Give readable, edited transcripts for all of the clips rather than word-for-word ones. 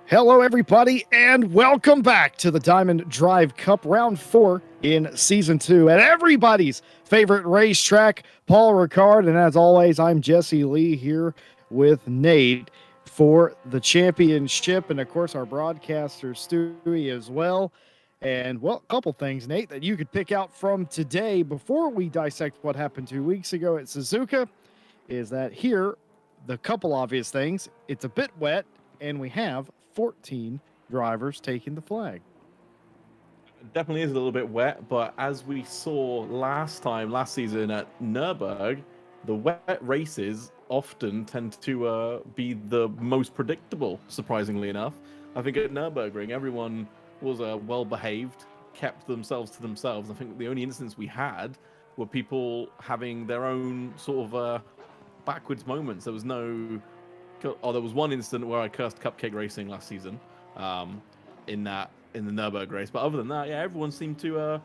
Hello, everybody, and welcome back to the Diamond Drive Cup Round 4 in Season 2 at everybody's favorite racetrack, Paul Ricard. And as always, I'm Jesse Lee here with Nate for the championship, and of course, our broadcaster, Stewie, as well. And, well, a couple things, Nate, that you could pick out from today before we dissect what happened 2 weeks ago at Suzuka is that here, the couple obvious things, it's a bit wet, and we have 14 drivers taking the flag. Definitely is a little bit wet, but as we saw last season at Nürburgring, the wet races often tend to be the most predictable, surprisingly enough. I think at Nürburgring, everyone was well behaved, kept themselves to themselves. I think the only instance we had were people having their own sort of backwards moments. There was no. Oh, there was one incident where I cursed cupcake racing last season, in the Nürburgring race. But other than that, yeah, everyone seemed to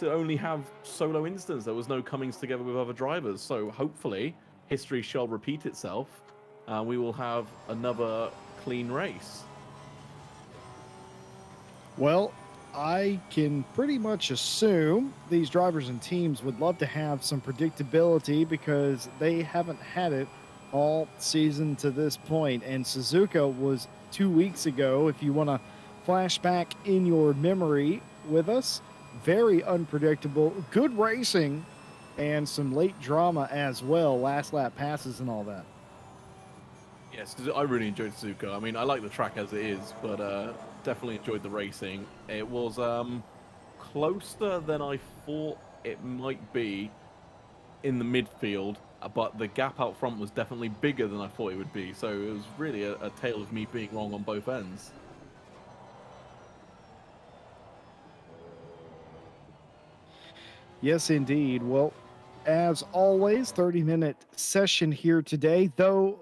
only have solo incidents. There was no comings together with other drivers. So hopefully, history shall repeat itself. We will have another clean race. Well, I can pretty much assume these drivers and teams would love to have some predictability because they haven't had it all season to this point. And Suzuka was 2 weeks ago, if you want to flash back in your memory with us. Very unpredictable, good racing, and some late drama as well, last lap passes and all that. Yes, I really enjoyed Suzuka. I mean, I like the track as it is, but definitely enjoyed the racing. It was closer than I thought it might be in the midfield, but the gap out front was definitely bigger than I thought it would be. So it was really a tale of me being wrong on both ends. Yes, indeed. Well, as always, 30-minute session here today, though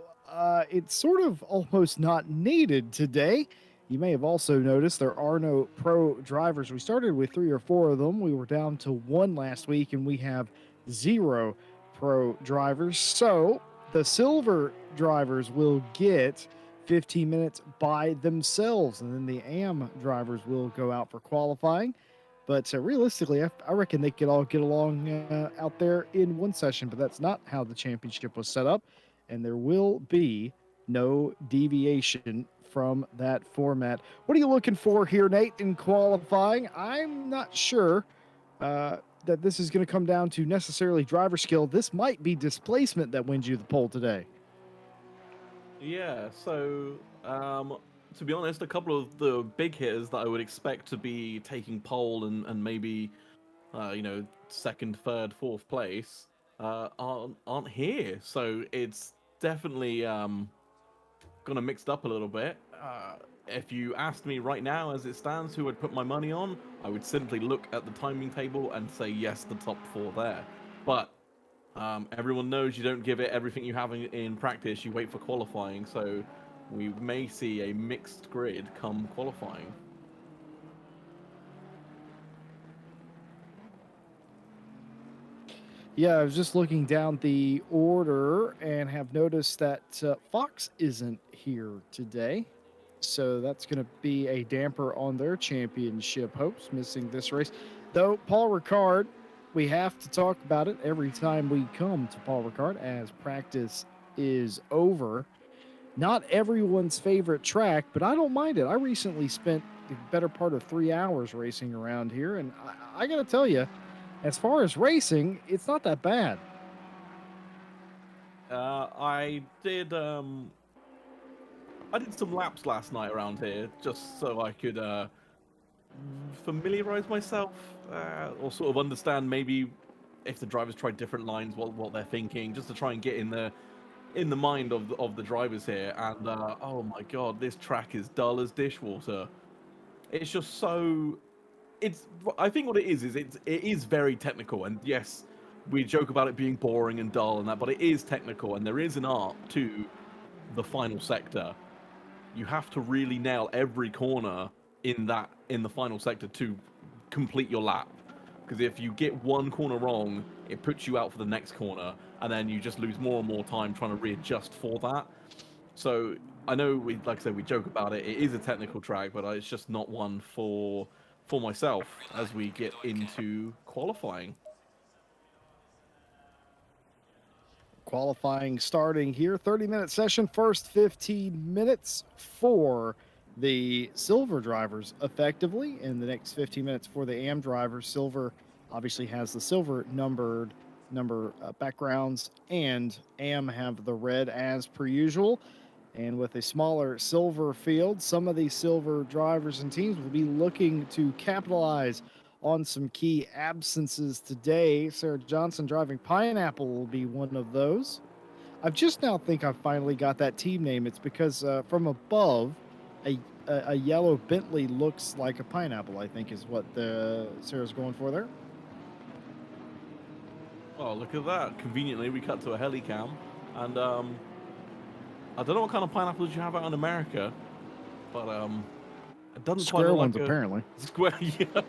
it's sort of almost not needed today. You may have also noticed there are no pro drivers. We started with 3 or 4 of them. We were down to one last week, and we have 0 pro drivers. So the silver drivers will get 15 minutes by themselves, and then the AM drivers will go out for qualifying. But realistically, I reckon they could all get along out there in one session, but that's not how the championship was set up. And there will be no deviation from that format. What are you looking for here, Nate, in qualifying? I'm not sure that this is going to come down to necessarily driver skill. This might be displacement that wins you the pole today. Yeah, so to be honest, a couple of the big hitters that I would expect to be taking pole and maybe second, third, fourth place aren't here. So it's definitely gonna mix it up a little bit. If you asked me right now, as it stands, who I'd put my money on, I would simply look at the timing table and say yes, the top 4 there. But everyone knows you don't give it everything you have in practice. You wait for qualifying, so we may see a mixed grid come qualifying. Yeah, I was just looking down the order and have noticed that Fox isn't here today. So that's going to be a damper on their championship hopes, missing this race. Though, Paul Ricard, we have to talk about it every time we come to Paul Ricard as practice is over. Not everyone's favorite track, but I don't mind it. I recently spent the better part of 3 hours racing around here, and I got to tell you, as far as racing, it's not that bad. I did some laps last night around here just so I could familiarize myself or sort of understand maybe if the drivers tried different lines, what they're thinking, just to try and get in the mind of the drivers here. And oh my god, this track is dull as dishwater. It's just so. I think what it is it is very technical, and yes, we joke about it being boring and dull and that, but it is technical, and there is an art to the final sector. You have to really nail every corner in the final sector to complete your lap. Because if you get one corner wrong, it puts you out for the next corner, and then you just lose more and more time trying to readjust for that. So I know like I said, we joke about it. It is a technical track, but it's just not one for myself as we get into qualifying. Qualifying starting here, 30-minute session, first 15 minutes for the silver drivers effectively, and the next 15 minutes for the AM drivers. Silver obviously has the silver number backgrounds, and AM have the red as per usual. And with a smaller silver field, some of these silver drivers and teams will be looking to capitalize on some key absences today. Sarah Johnson driving Pineapple will be one of those. I've just now think I've finally got that team name. It's because from above, a yellow Bentley looks like a pineapple, I think is what Sarah's going for there. Oh, look at that. Conveniently, we cut to a helicam. And I don't know what kind of pineapples you have out in America, but it doesn't Square quite look ones, like apparently. square. Yeah.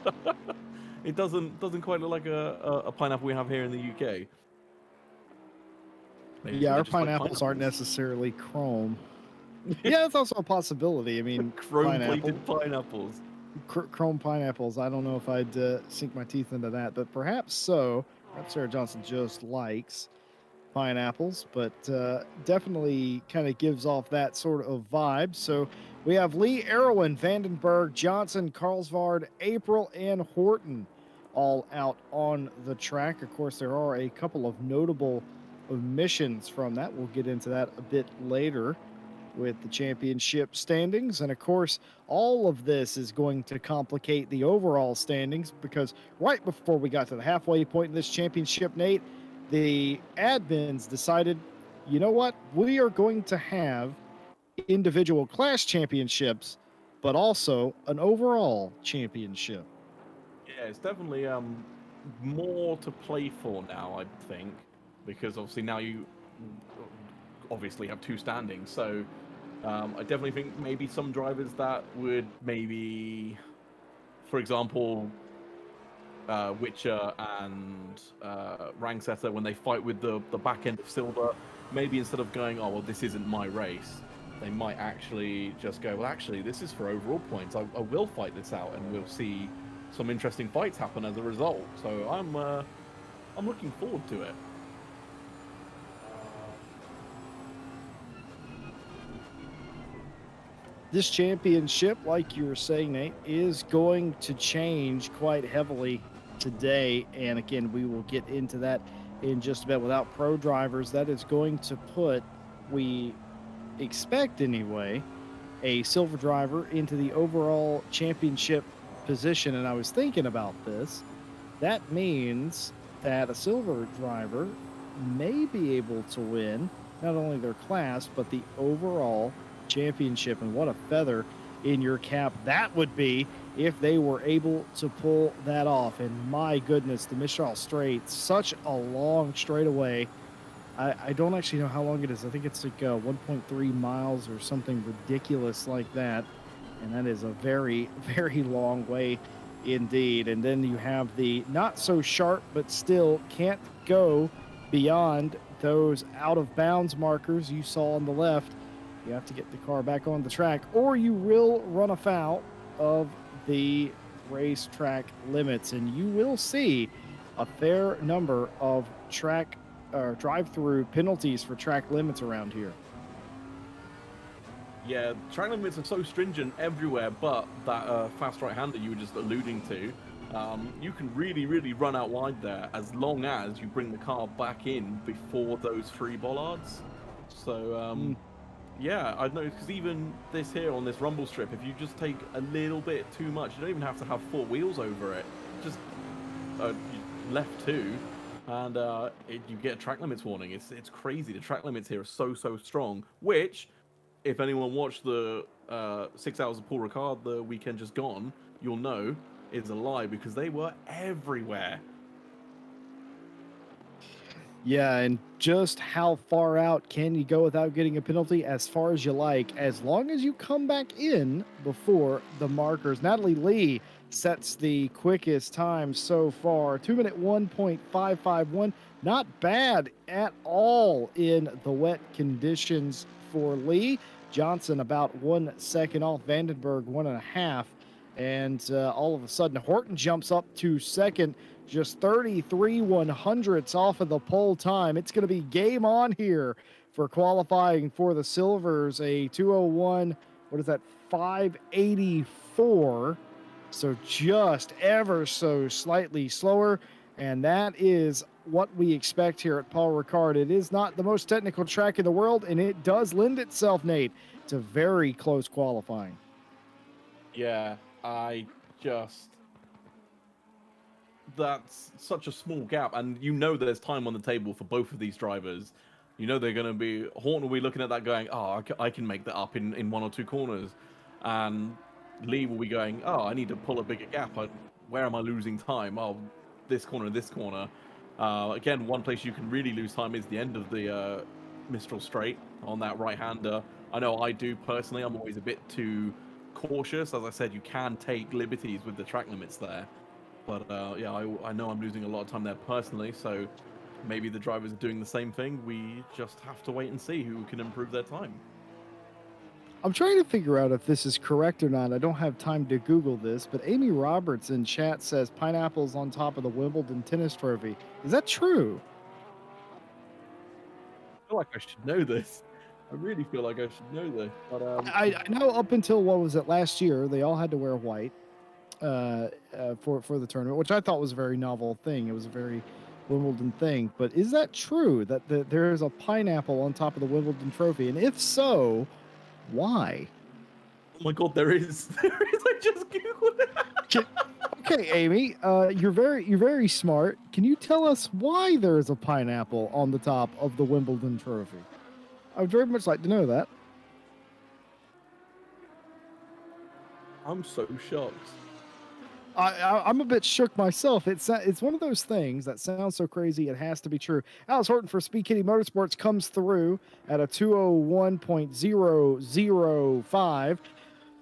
It doesn't quite look like a pineapple we have here in the UK. Maybe Yeah, they're our just like pineapples aren't pineapples. necessarily chrome. Yeah, it's also a possibility. I mean, Chrome-plated pineapples. chrome pineapples. I don't know if I'd sink my teeth into that, but perhaps so. Perhaps Sarah Johnson just likes pineapples, but definitely kind of gives off that sort of vibe. So we have Lee, Erwin, Vandenberg, Johnson, Carlsvard, April, and Horton all out on the track. Of course, there are a couple of notable omissions from that. We'll get into that a bit later with the championship standings. And of course, all of this is going to complicate the overall standings because right before we got to the halfway point in this championship, Nate, the admins decided, you know what? We are going to have individual class championships, but also an overall championship. Yeah, it's definitely more to play for now, I think, because obviously now you obviously have two standings. So I definitely think maybe some drivers that would maybe, for example, Witcher and Rangsetter, when they fight with the back end of Silver, maybe instead of going, oh, well, this isn't my race, they might actually just go, well, actually, this is for overall points. I will fight this out, and we'll see some interesting fights happen as a result. So I'm looking forward to it. This championship, like you were saying, Nate, is going to change quite heavily today. And again, we will get into that in just a bit. Without pro drivers, that is going to put, we expect anyway, a silver driver into the overall championship position. And I was thinking about this. That means that a silver driver may be able to win not only their class, but the overall championship. And what a feather in your cap that would be if they were able to pull that off. And my goodness, the Mistral Straight, such a long straightaway. I don't actually know how long it is. I think it's like 1.3 miles or something ridiculous like that. And that is a very, very long way indeed. And then you have the not so sharp, but still can't go beyond those out of bounds markers you saw on the left. You have to get the car back on the track, or you will run afoul of the racetrack limits, and you will see a fair number of track drive-through penalties for track limits around here. Yeah, track limits are so stringent everywhere, but that fast right-hander you were just alluding to, you can really, really run out wide there as long as you bring the car back in before those free bollards. So, yeah, I've noticed, because even this here on this rumble strip, if you just take a little bit too much, you don't even have to have four wheels over it, just left two, and you get a track limits warning. It's crazy. The track limits here are so strong, which, if anyone watched the 6 hours of Paul Ricard the weekend just gone, you'll know is a lie, because they were everywhere. Yeah, and just how far out can you go without getting a penalty? As far as you like, as long as you come back in before the markers. Natalie Lee sets the quickest time so far, 2-minute 1.551. Not bad at all in the wet conditions for Lee. Johnson about 1 second off, Vandenberg 1.5. And all of a sudden, Horton jumps up to second, just 33 100ths off of the pole time. It's going to be game on here for qualifying for the Silvers, a 201, what is that, 584. So just ever so slightly slower. And that is what we expect here at Paul Ricard. It is not the most technical track in the world, and it does lend itself, Nate, to very close qualifying. Yeah, that's such a small gap, and you know there's time on the table for both of these drivers. You know they're going to be, Horton will be looking at that going, oh, I can make that up in 1 or 2 corners. And Lee will be going, oh, I need to pull a bigger gap. Where am I losing time? Oh, this corner, this corner. Again, one place you can really lose time is the end of the Mistral Straight on that right-hander. I know I do personally. I'm always a bit too cautious. As I said, you can take liberties with the track limits there. But yeah, I know I'm losing a lot of time there personally, so maybe the drivers are doing the same thing. We just have to wait and see who can improve their time. I'm trying to figure out if this is correct or not. I don't have time to Google this, but Amy Roberts in chat says pineapples on top of the Wimbledon tennis trophy. Is that true? I feel like I should know this. I really feel like I should know this. But I know up until, what was it, last year, they all had to wear white for the tournament, which I thought was a very novel thing. It was a very Wimbledon thing. But is that true that there is a pineapple on top of the Wimbledon trophy? And if so, why? Oh my God, there is. There is. I just googled it. Okay, Amy, you're very smart. Can you tell us why there is a pineapple on the top of the Wimbledon trophy? I would very much like to know that. I'm so shocked. I'm a bit shook myself. It's one of those things that sounds so crazy it has to be true. Alex Horton for Speed Kitty Motorsports comes through at a 201.005,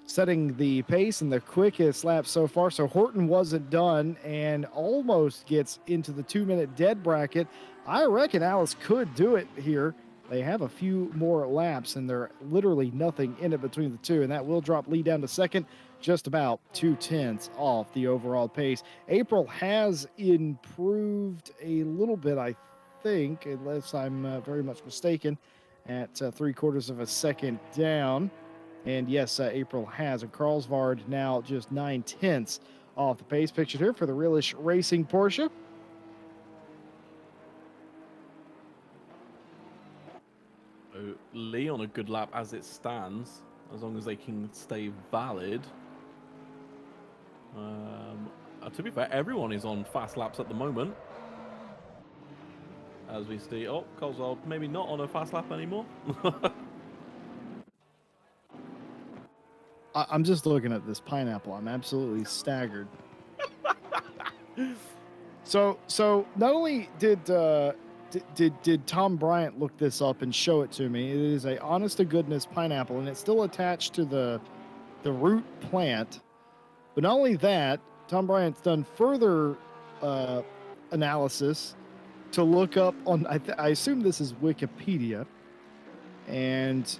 setting the pace and the quickest lap so far. So Horton wasn't done and almost gets into the 2-minute dead bracket. I reckon Alice could do it here. They have a few more laps, and they're literally nothing in it between the two, and that will drop Lee down to second, just about 0.2 off the overall pace. April has improved a little bit, I think, unless I'm very much mistaken, at 3/4 of a second down. And yes, April has. And Carlsvard now just 0.9 off the pace. Pictured here for the Realish Racing Porsche. Lee on a good lap as it stands, as long as they can stay valid. To be fair, everyone is on fast laps at the moment. As we see, oh, Coswell maybe not on a fast lap anymore. I'm just looking at this pineapple. I'm absolutely staggered. So not only did Tom Bryant look this up and show it to me, it is a honest to goodness pineapple, and it's still attached to the root plant. But not only that, Tom Bryant's done further analysis to look up on, I assume this is Wikipedia, and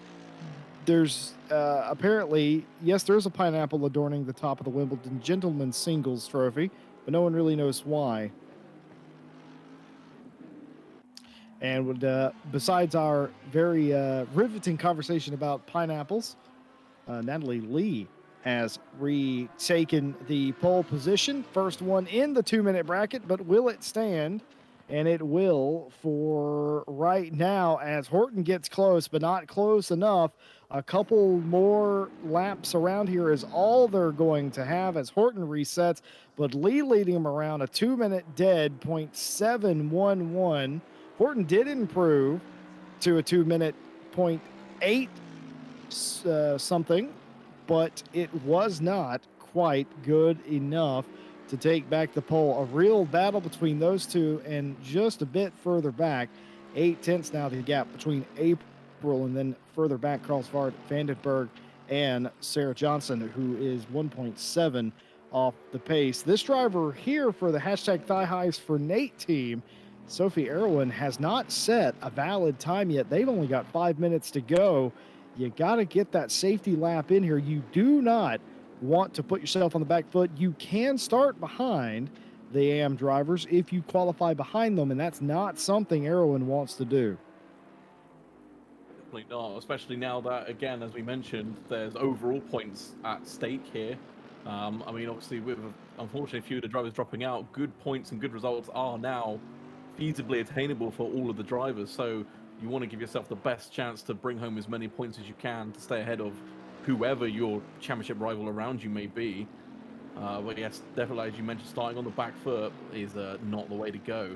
there's apparently, yes, there's a pineapple adorning the top of the Wimbledon Gentlemen's Singles Trophy, but no one really knows why. And would, besides our very riveting conversation about pineapples, Natalie Lee has retaken the pole position. First one in the 2-minute bracket, but will it stand? And it will for right now as Horton gets close, but not close enough. A couple more laps around here is all they're going to have as Horton resets, but Lee leading him around a 2-minute dead, 0.711. Horton did improve to a 2-minute 0.8 something, but it was not quite good enough to take back the pole. A real battle between those two, and just a bit further back, 0.8 now the gap between April and then further back Carlsvard, Vandenberg, and Sarah Johnson, who is 1.7 off the pace. This driver here for the hashtag Thigh Highs for Nate team, Sophie Erwin, has not set a valid time yet. They've only got 5 minutes to go. You got to get that safety lap in here. You do not want to put yourself on the back foot. You can start behind the AM drivers if you qualify behind them, and that's not something Erwin wants to do. Definitely not, especially now that, again, as we mentioned, there's overall points at stake here. I mean, obviously, with unfortunately a few of the drivers dropping out, good points and good results are now feasibly attainable for all of the drivers. So you want to give yourself the best chance to bring home as many points as you can to stay ahead of whoever your championship rival around you may be. But yes, definitely, as you mentioned, starting on the back foot is not the way to go.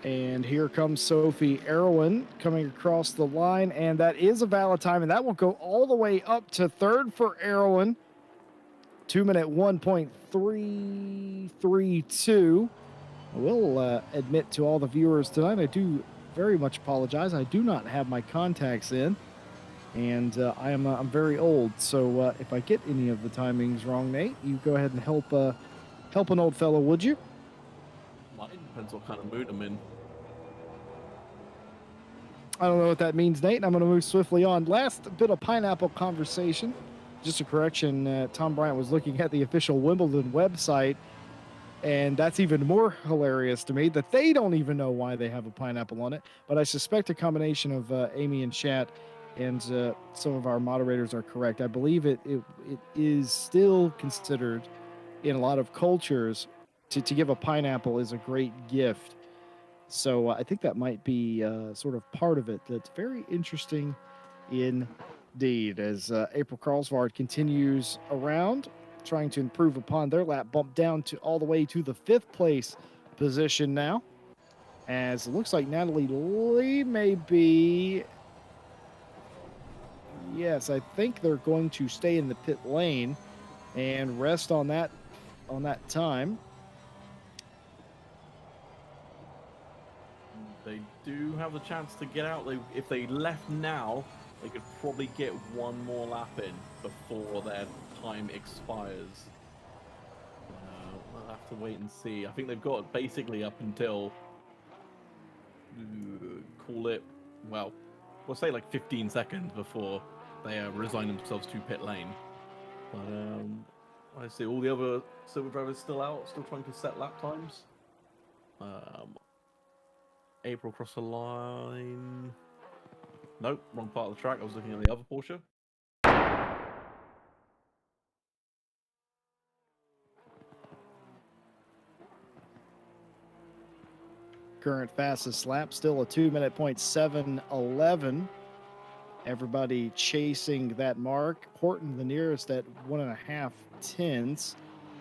And here comes Sophie Erwin coming across the line, and that is a valid time, and that will go all the way up to third for Erwin. 2-minute 1.332. I will admit to all the viewers tonight, I do very much apologize. I do not have my contacts in, and I'm very old. So if I get any of the timings wrong, Nate, you go ahead and help an old fellow, would you? Mine depends what kind of mood I'm in. I don't know what that means, Nate, and I'm going to move swiftly on. Last bit of pineapple conversation. Just a correction, Tom Bryant was looking at the official Wimbledon website, and that's even more hilarious to me that they don't even know why they have a pineapple on it. But I suspect a combination of Amy and Chat and some of our moderators are correct. I believe it is still considered in a lot of cultures to give a pineapple is a great gift. So I think that might be sort of part of it. That's very interesting indeed. As April Carlsvard continues around, trying to improve upon their lap, bump down to all the way to the 5th place position now. As it looks like Natalie Lee may be. Yes, I think they're going to stay in the pit lane and rest on that time. They do have the chance to get out. If they left now, they could probably get one more lap in before their time expires. We'll have to wait and see. I think they've got basically up until, call it, well, we'll say like 15 seconds before they resign themselves to pit lane. But I see all the other silver drivers still out, still trying to set lap times. April across the line. Nope, wrong part of the track. I was looking at the other Porsche. Current fastest lap, still a 2-minute 7:11. Everybody chasing that mark. Horton the nearest at 1.5 tenths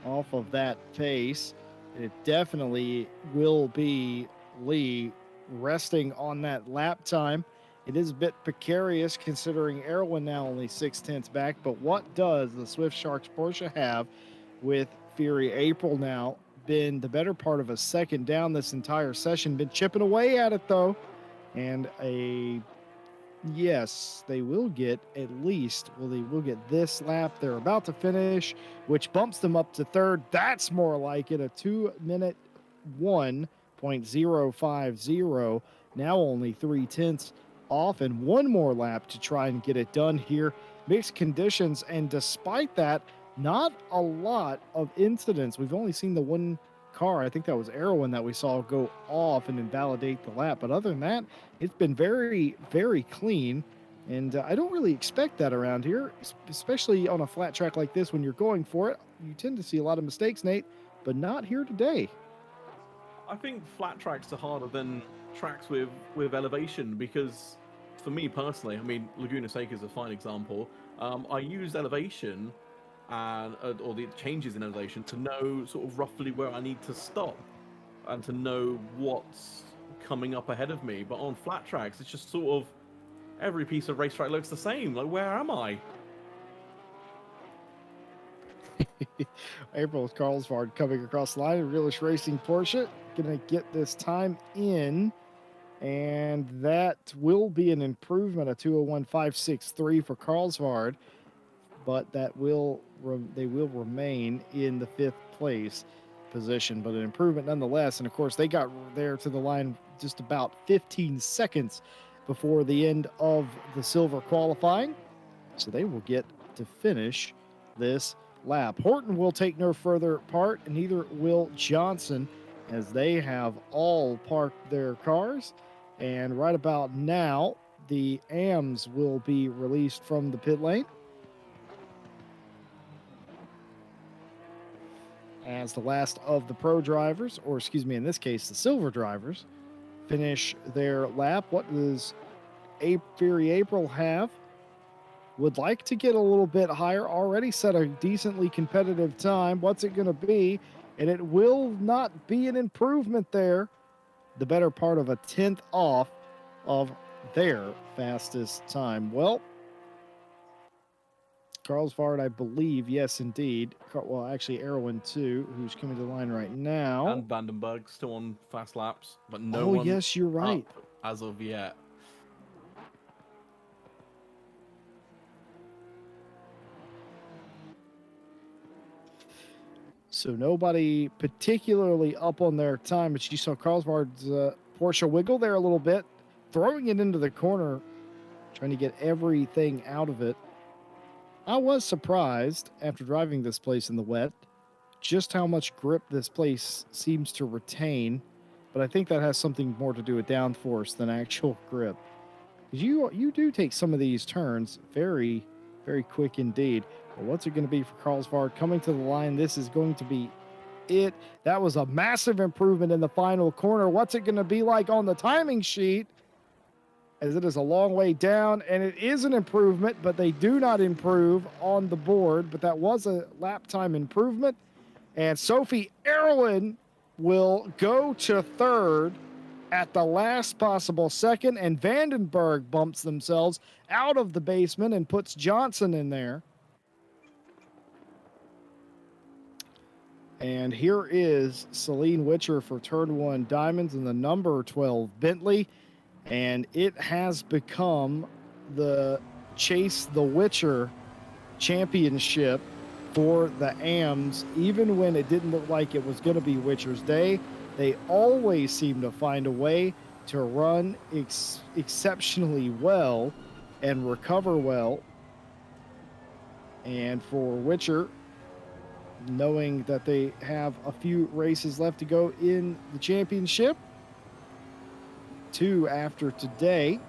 off of that pace. It definitely will be Lee resting on that lap time. It is a bit precarious considering Erwin now only 6 tenths back, but what does the Swift Sharks Porsche have with Fury April now? Been the better part of a second down this entire session, been chipping away at it though, and yes, they will get at least, well, they will get this lap. They're about to finish, which bumps them up to third. That's more like it, a 2-minute 1.050. Now only 3 tenths off, and one more lap to try and get it done here. Mixed conditions, and despite that, not a lot of incidents. We've only seen the one car, I think that was Erwin, that we saw go off and invalidate the lap. But other than that, it's been very, very clean. And I don't really expect that around here, especially on a flat track like this. When you're going for it, you tend to see a lot of mistakes, Nate, but not here today. I think flat tracks are harder than tracks with elevation because, for me personally, I mean, Laguna Seca is a fine example. I use elevation and or the changes in elevation to know sort of roughly where I need to stop and to know what's coming up ahead of me. But on flat tracks, it's just sort of every piece of racetrack looks the same. Like, where am I? April Carlsvard coming across the line. Realish Racing Porsche going to get this time in, and that will be an improvement, a 201.563 for Carlsvard, but that they will remain in the 5th place position, but an improvement nonetheless. And of course, they got there to the line just about 15 seconds before the end of the silver qualifying. So they will get to finish this lap. Horton will take no further part, and neither will Johnson, as they have all parked their cars. And right about now, the AMs will be released from the pit lane, as the last of the pro drivers, or excuse me, in this case, the silver drivers, finish their lap. What does Fury April have? Would like to get a little bit higher, already set a decently competitive time. What's it going to be? And it will not be an improvement there. The better part of a 10th off of their fastest time. Well, Carlsbad, I believe, yes, indeed. Well, actually, Erwin, too, who's coming to the line right now. And Vandenberg still on fast laps, but no Oh, one yes, you're right. up as of yet. So nobody particularly up on their time, but you saw Carlsbad's Porsche wiggle there a little bit, throwing it into the corner, trying to get everything out of it. I was surprised after driving this place in the wet just how much grip this place seems to retain, but I think that has something more to do with downforce than actual grip. You do take some of these turns very, very quick indeed. But what's it going to be for Carlsbad coming to the line? This is going to be it. That was a massive improvement in the final corner. What's it going to be like on the timing sheet? As it is a long way down, and it is an improvement, but they do not improve on the board. But that was a lap time improvement. And Sophie Erwin will go to third at the last possible second, and Vandenberg bumps themselves out of the basement and puts Johnson in there. And here is Celine Witcher for turn 1 Diamonds and the number 12 Bentley. And it has become the Chase the Witcher championship for the AMs. Even when it didn't look like it was going to be Witcher's day, they always seem to find a way to run exceptionally well and recover well. And for Witcher, knowing that they have a few races left to go in the championship, 2 after today,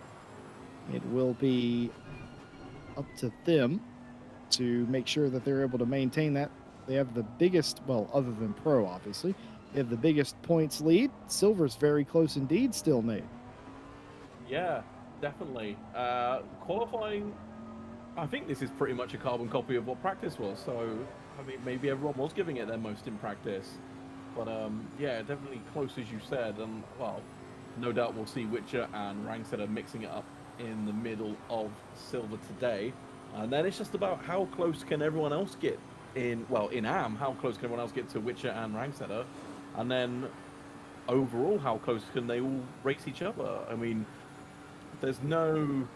it will be up to them to make sure that they're able to maintain that. They have the biggest, well, other than Pro, obviously, they have the biggest points lead. Silver's very close indeed still, Nate. Yeah, definitely. Qualifying, I think this is pretty much a carbon copy of what practice was. So, I mean, maybe everyone was giving it their most in practice. But, yeah, definitely close as you said. And, well, no doubt we'll see Witcher and Rangsetter mixing it up in the middle of Silver today. And then it's just about how close can everyone else get in, well, in AM, how close can everyone else get to Witcher and Rangsetter? And then overall, how close can they all race each other? I mean, there's no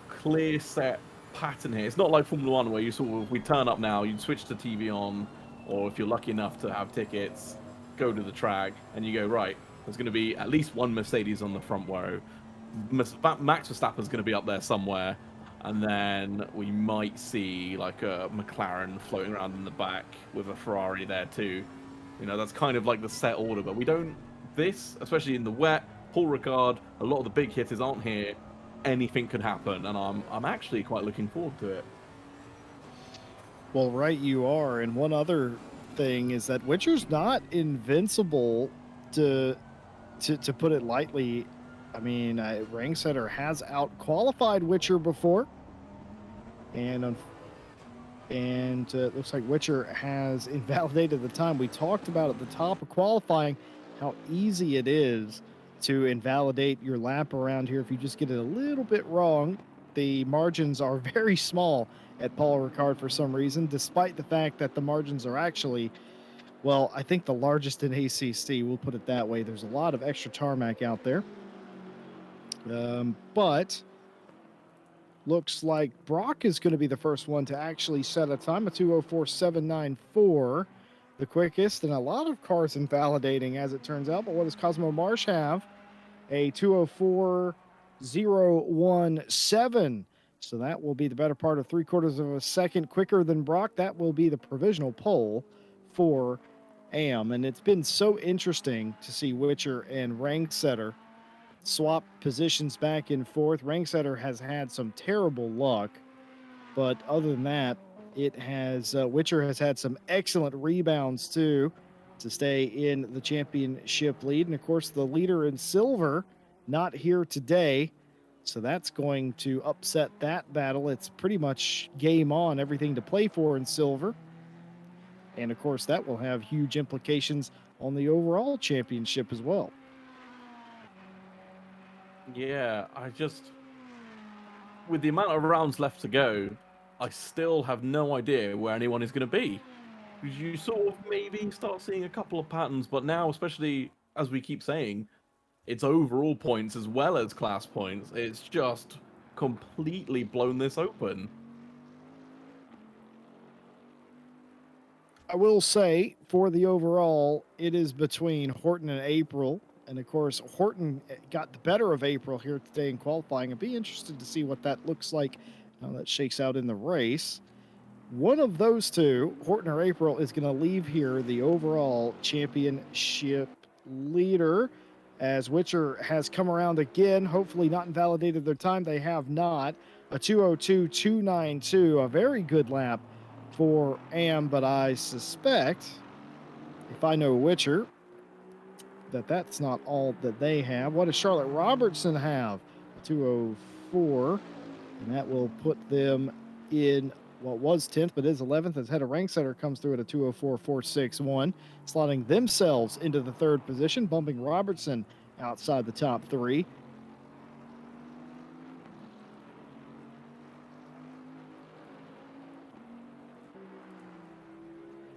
clear set pattern here. It's not like Formula One where you sort of, we turn up now, you switch the TV on, or if you're lucky enough to have tickets, go to the track, and you go, right, there's going to be at least one Mercedes on the front row. Max Verstappen's going to be up there somewhere. And then we might see like a McLaren floating around in the back with a Ferrari there too. You know, that's kind of like the set order, but we don't, this, especially in the wet, Paul Ricard, a lot of the big hitters aren't here. Anything could happen, and I'm actually quite looking forward to it. Well, right you are. And one other thing is that Witcher's not invincible, to put it lightly. I mean, Rangsetter has out-qualified Witcher before. And it looks like Witcher has invalidated the time. We talked about at the top of qualifying how easy it is to invalidate your lap around here if you just get it a little bit wrong. The margins are very small at Paul Ricard for some reason, despite the fact that the margins are actually, well, I think the largest in ACC, we'll put it that way. There's a lot of extra tarmac out there. But looks like Brock is going to be the first one to actually set a time, a 2:04.794, the quickest, and a lot of cars invalidating as it turns out. But what does Cosmo Marsh have? A 2:04 017. So that will be the better part of 3/4 of a second quicker than Brock. That will be the provisional pole for Am. And it's been so interesting to see Witcher and Rangsetter swap positions back and forth. Rangsetter has had some terrible luck, but other than that, it has Witcher has had some excellent rebounds too to stay in the championship lead. And of course, the leader in silver not here today. So that's going to upset that battle. It's pretty much game on, everything to play for in silver. And of course, that will have huge implications on the overall championship as well. Yeah, with the amount of rounds left to go, I still have no idea where anyone is going to be. Because you sort of maybe start seeing a couple of patterns, but now, especially as we keep saying, it's overall points as well as class points. It's just completely blown this open. I will say for the overall, it is between Horton and April. And of course, Horton got the better of April here today in qualifying. I'd be interested to see what that looks like how that shakes out in the race. One of those two, Horton or April, is going to leave here the overall championship leader as Witcher has come around again, hopefully not invalidated their time. They have not. A 2:02.292, a very good lap for Am, but I suspect, if I know Witcher, that's not all that they have. What does Charlotte Robertson have? 2:04, and that will put them in what was 10th, but is 11th as Hedda Rangsetter comes through at a 2:04.461, slotting themselves into the third position, bumping Robertson outside the top three.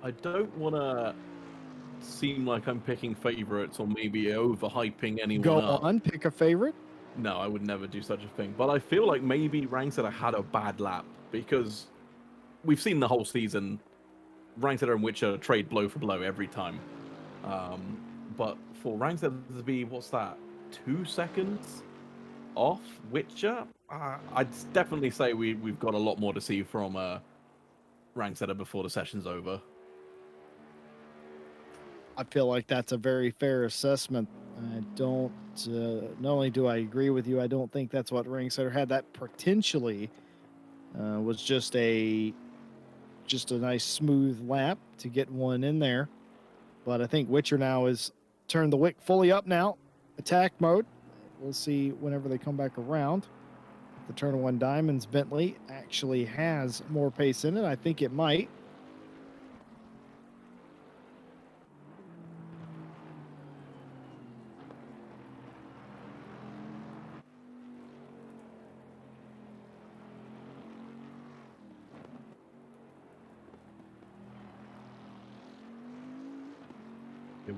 I don't want to seem like I'm picking favorites or maybe overhyping anyone Go up. on, pick a favorite. No, I would never do such a thing. But I feel like maybe Rangsetter had a bad lap because we've seen the whole season Rangsetter and Witcher trade blow for blow every time. But for Rangsetter to be, what's that, 2 seconds off Witcher? I'd definitely say we've got a lot more to see from Rangsetter before the session's over. I feel like that's a very fair assessment. I don't, not only do I agree with you, I don't think that's what Rangsetter had. That potentially was just a nice smooth lap to get one in there. But I think Witcher now is turned the wick fully up now, attack mode. We'll see whenever they come back around. The turn of one Diamonds Bentley actually has more pace in it. I think it might.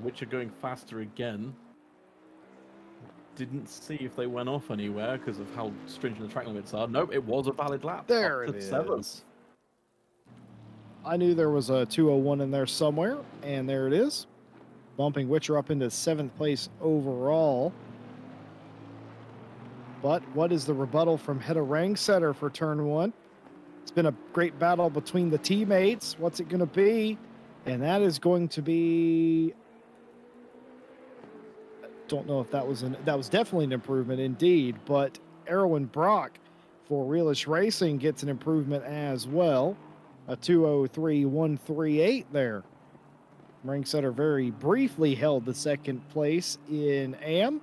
Witcher going faster again. Didn't see if they went off anywhere because of how stringent the track limits are. Nope, it was a valid lap. There it is. I knew there was a 2:01 in there somewhere, and there it is. Bumping Witcher up into 7th place overall. But what is the rebuttal from Hedda Rangsetter for turn one? It's been a great battle between the teammates. What's it going to be? And that is going to be... Don't know if that was definitely an improvement indeed, but Erwin Brock for Realish Racing gets an improvement as well. A 2:03.138 there. Rangsetter very briefly held the second place in Am,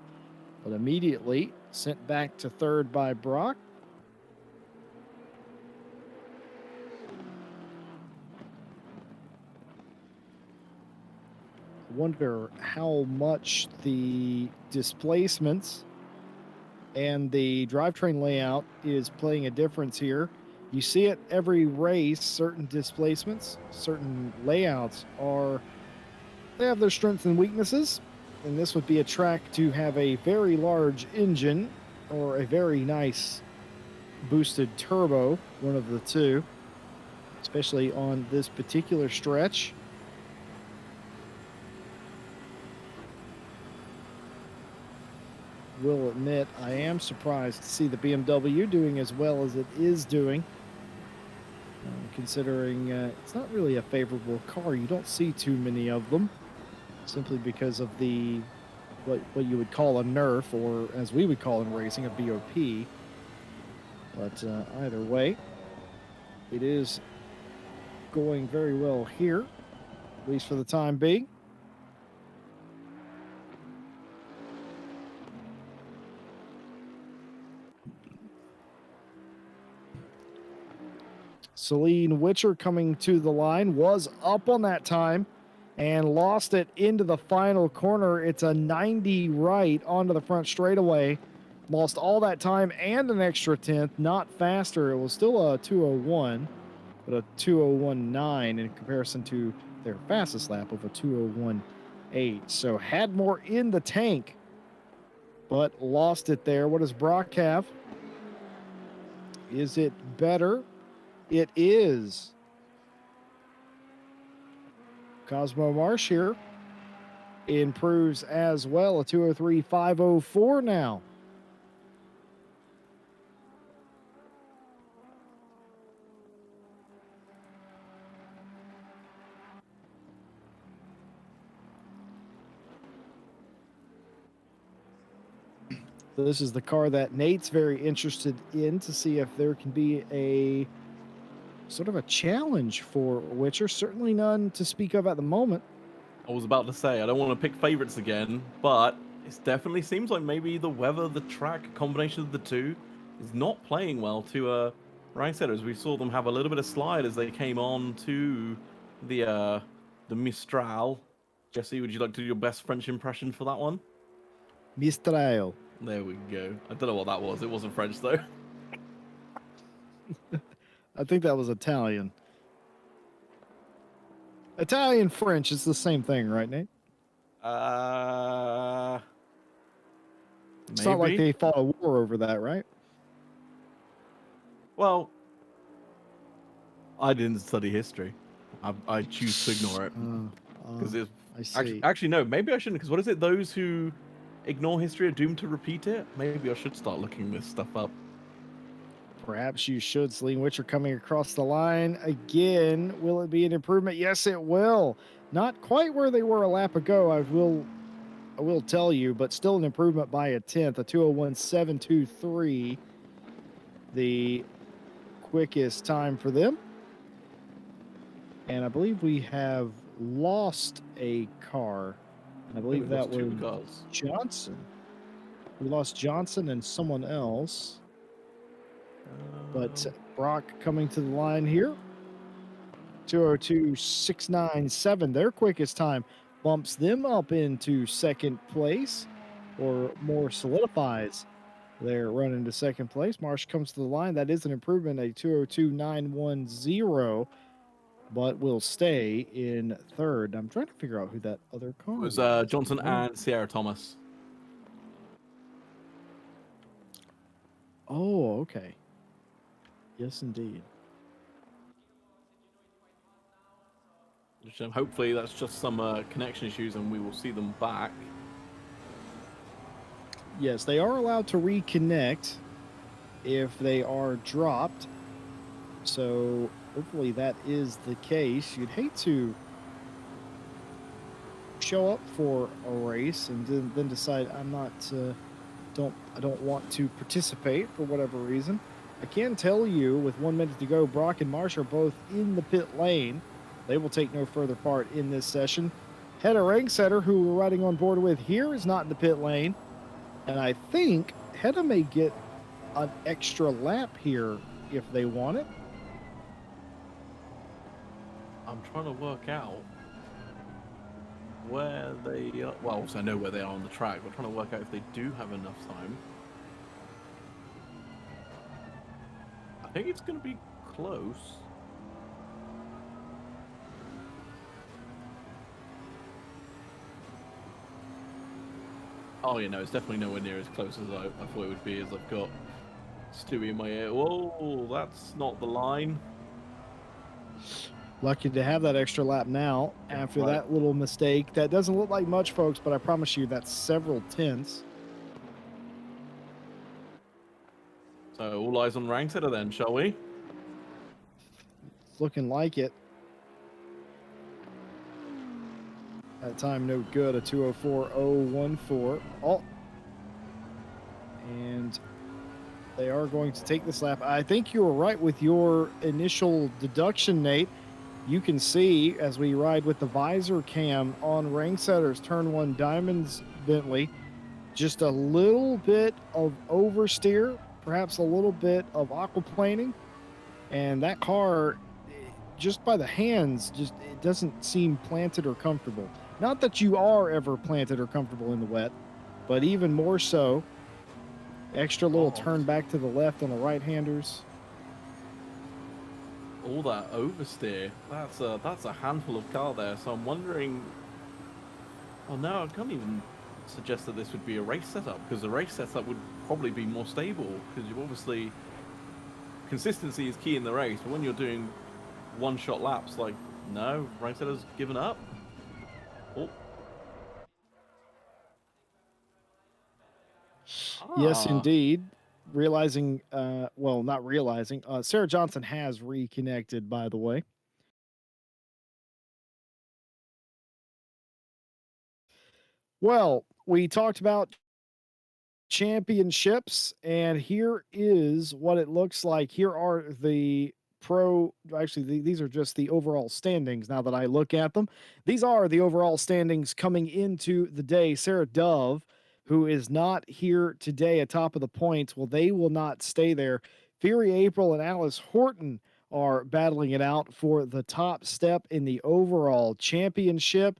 but immediately sent back to third by Brock. I wonder how much the displacements and the drivetrain layout is playing a difference here. You see it every race, certain displacements, certain layouts they have their strengths and weaknesses. And this would be a track to have a very large engine or a very nice boosted turbo, one of the two, especially on this particular stretch. will admit I am surprised to see the BMW doing as well as it is doing. Considering it's not really a favorable car. You don't see too many of them simply because of the what you would call a nerf, or as we would call in racing, a BOP. But either way, it is going very well here, at least for the time being. Celine Witcher coming to the line was up on that time and lost it into the final corner. It's a 90 right onto the front straightaway. Lost all that time and an extra tenth, not faster. It was still a 201, but a 201.9 in comparison to their fastest lap of a 201.8. So had more in the tank, but lost it there. What does Brock have? Is it better? It is. Cosmo Marsh here improves as well, a 203.504 now. So this is the car that Nate's very interested in to see if there can be a sort of a challenge for Witcher. Certainly none to speak of at the moment. I was about to say, I don't want to pick favorites again, but it definitely seems like maybe the weather, the track, a combination of the two, is not playing well to Rice Setters. We saw them have a little bit of slide as they came on to the Mistral. Jesse, would you like to do your best French impression for that one? Mistral. There we go. I don't know what that was. It wasn't French, though. I think that was Italian. Italian French is the same thing, right, Nate? It's not like they fought a war over that, right? Well, I didn't study history. I choose to ignore it because it's I see. actually no. Maybe I shouldn't. Because what is it? Those who ignore history are doomed to repeat it. Maybe I should start looking this stuff up. Perhaps you should. Celine Witcher coming across the line again. Will it be an improvement? Yes, it will. Not quite where they were a lap ago, I will tell you, but still an improvement by a tenth, a 201.723. The quickest time for them. And I believe we have lost a car. I believe that was Johnson. We lost Johnson and someone else. But Brock coming to the line here. 202.697, their quickest time, bumps them up into second place, or more solidifies their run into second place. Marsh comes to the line. That is an improvement, a 202.910, but will stay in third. I'm trying to figure out who that other car was. Johnson and Sierra Thomas. Oh, okay. Yes, indeed. Hopefully that's just some connection issues and we will see them back. Yes, they are allowed to reconnect if they are dropped. So hopefully that is the case. You'd hate to show up for a race and then decide I'm not I don't want to participate for whatever reason. I can tell you with 1 minute to go, Brock and Marsh are both in the pit lane. They will take no further part in this session. Hedda Rangsetter, who we're riding on board with here, is not in the pit lane. And I think Hedda may get an extra lap here if they want it. I'm trying to work out where they are. Well, obviously I know where they are on the track, but I'm trying to work out if they do have enough time. I think it's going to be close. Oh, yeah, no, it's definitely nowhere near as close as I thought it would be, as I've got Stewie in my ear. Whoa, that's not the line. Lucky to have that extra lap now after that little mistake. That doesn't look like much, folks, but I promise you that's several tenths. So all eyes on Ranksetter then, shall we? It's looking like it. That time no good, a 2:04.014. Oh, and they are going to take this lap. I think you were right with your initial deduction, Nate. You can see as we ride with the visor cam on Ranksetter's turn 1 Diamonds Bentley, just a little bit of oversteer, perhaps a little bit of aquaplaning, and that car, just by the hands, just it doesn't seem planted or comfortable. Not that you are ever planted or comfortable in the wet, but even more so. Extra little turn back to the left on the right-handers. All that oversteer. That's a handful of car there. So I'm wondering. Oh no, I can't even suggest that this would be a race setup, because the race setup would probably be more stable, because you've obviously consistency is key in the race. But when you're doing one-shot laps, like no, Ranksetter's given up. Oh. Yes, indeed. Realizing, well, not realizing, Sarah Johnson has reconnected, by the way. Well, we talked about championships, and here is what it looks like. Here are the these are just the overall standings now that I look at them. These are the overall standings coming into the day. Sarah Dove, who is not here today atop of the points, well, they will not stay there. Fury April and Alice Horton are battling it out for the top step in the overall championship.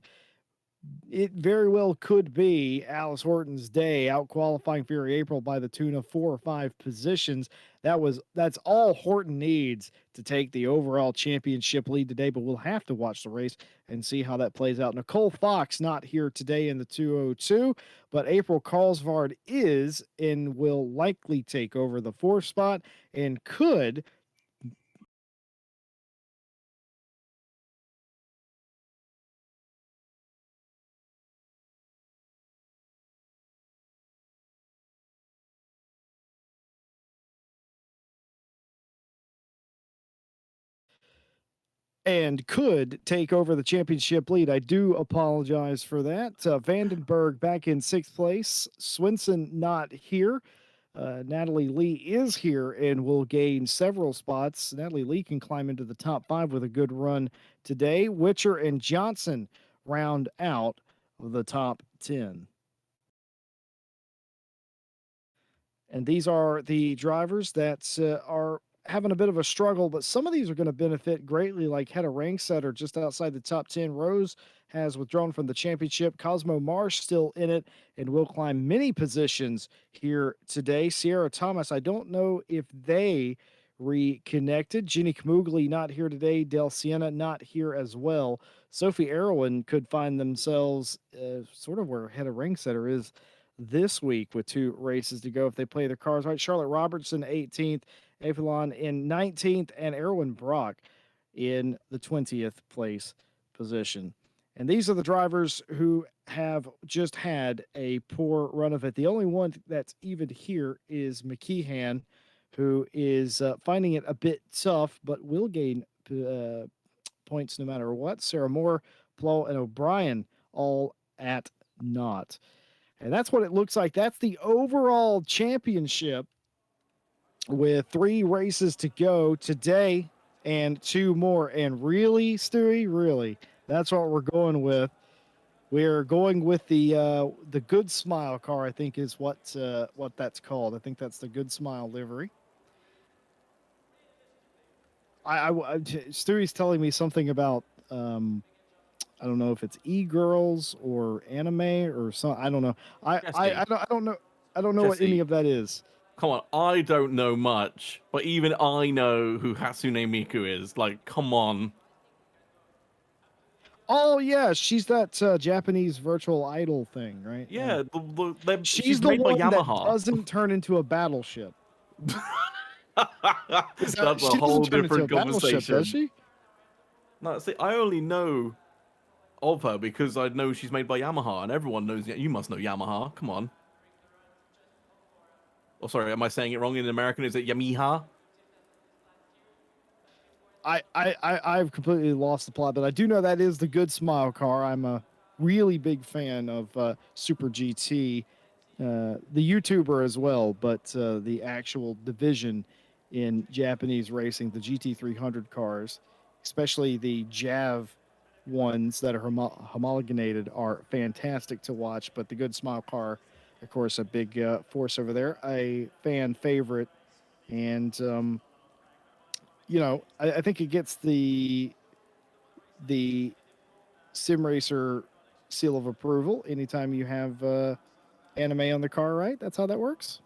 It very well could be Alice Horton's day, out qualifying Fury April by the tune of 4 or 5 positions. That's all Horton needs to take the overall championship lead today, but we'll have to watch the race and see how that plays out. Nicole Fox not here today in the 202, but April Carlsvard is and will likely take over the 4th spot and could take over the championship lead. I do apologize for that. Vandenberg back in 6th place. Swinson not here. Natalie Lee is here and will gain several spots. Natalie Lee can climb into the top 5 with a good run today. Witcher and Johnson round out the top 10. And these are the drivers that are having a bit of a struggle, but some of these are going to benefit greatly, like Hedda Ranksetter just outside the top 10. Rose has withdrawn from the championship. Cosmo Marsh still in it and will climb many positions here today. Sierra Thomas, I don't know if they reconnected. Jenny Kamugli not here today. Del Siena not here as well. Sophie Erwin could find themselves sort of where Hedda Ranksetter is this week with 2 races to go if they play their cars right. Charlotte Robertson 18th, Avalon in 19th, and Erwin Brock in the 20th place position. And these are the drivers who have just had a poor run of it. The only one that's even here is McKeehan, who is finding it a bit tough, but will gain points no matter what. Sarah Moore, Plo, and O'Brien all at naught. And that's what it looks like. That's the overall championship with 3 races to go today and 2 more. And really, Stewie, really, that's what we're going with. We're going with the Good Smile car, I think is what that's called. I think that's the Good Smile livery. Stewie's telling me something about I don't know if it's e-girls or anime or something. I don't know. I don't know. I don't know what any of that is. Come on, I don't know much, but even I know who Hatsune Miku is. Like, come on. Oh yeah, she's that Japanese virtual idol thing, right? Yeah, she's the one that doesn't turn into a battleship. That's a whole different conversation. Does she? No, see, I only know of her because I know she's made by Yamaha, and everyone knows. You must know Yamaha. Come on. Or sorry, am I saying it wrong in American? Is it Yamaha? I've completely lost the plot, but I do know that is the Good Smile car. I'm a really big fan of Super GT, the YouTuber as well, but the actual division in Japanese racing, the GT300 cars, especially the JAV ones that are homologated, are fantastic to watch. But the Good Smile car, of course, a big force over there, a fan favorite, and I think it gets the sim racer seal of approval anytime you have anime on the car, right? That's how that works.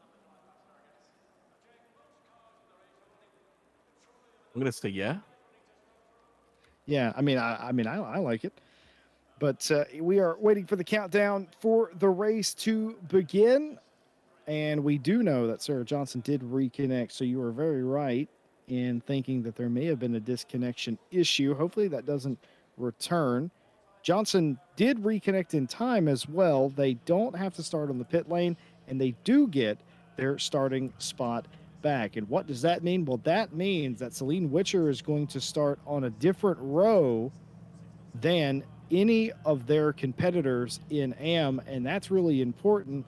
I'm gonna say yeah. Yeah, I like it, but we are waiting for the countdown for the race to begin, and we do know that Sarah Johnson did reconnect. So you were very right in thinking that there may have been a disconnection issue. Hopefully that doesn't return. Johnson did reconnect in time as well. They don't have to start on the pit lane, and they do get their starting spot back. And what does that mean? Well, that means that Celine Witcher is going to start on a different row than any of their competitors in AM, and that's really important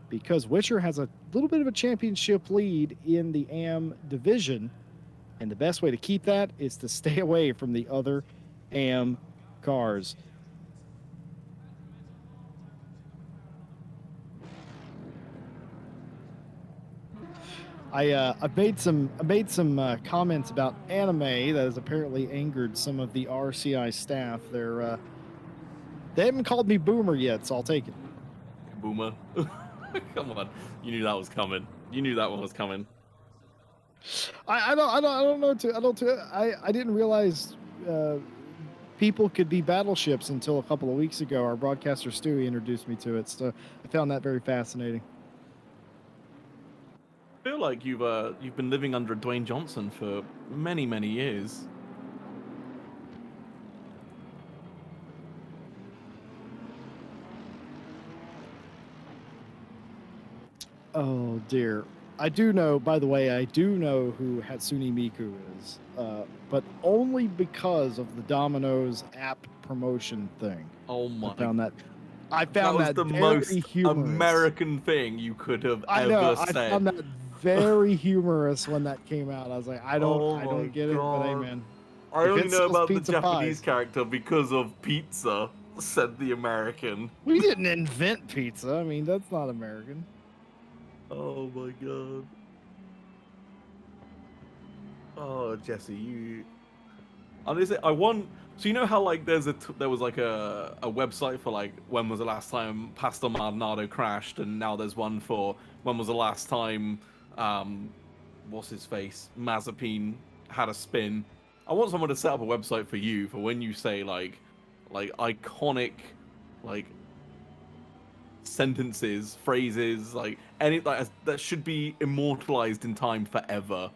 because Witcher has a little bit of a championship lead in the AM division, and the best way to keep that is to stay away from the other AM cars. I made some comments about anime that has apparently angered some of the RCI staff. They haven't called me boomer yet, so I'll take it. Boomer. Come on, you knew that was coming. You knew that one was coming. I didn't realize people could be battleships until a couple of weeks ago. Our broadcaster Stewie introduced me to it, so I found that very fascinating. I feel like you've been living under Dwayne Johnson for many, many years. Oh dear. I do know, by the way, I do know who Hatsune Miku is, but only because of the Domino's app promotion thing. Oh my! I found was that the very most humorous. American thing you could have I know. ever I said. found that very humorous when that came out. I was like, I don't get it, but hey, man. I only know about the Japanese character because of pizza, said the American. We didn't invent pizza. I mean, that's not American. Oh my god. Oh, Jesse, you. Honestly, I want. So you know how like there was like a website for like when was the last time Pastor Maldonado crashed, and now there's one for when was the last time what's his face Mazepin had a spin. I want someone to set up a website for you for when you say like iconic like sentences, phrases, like any like that should be immortalized in time forever.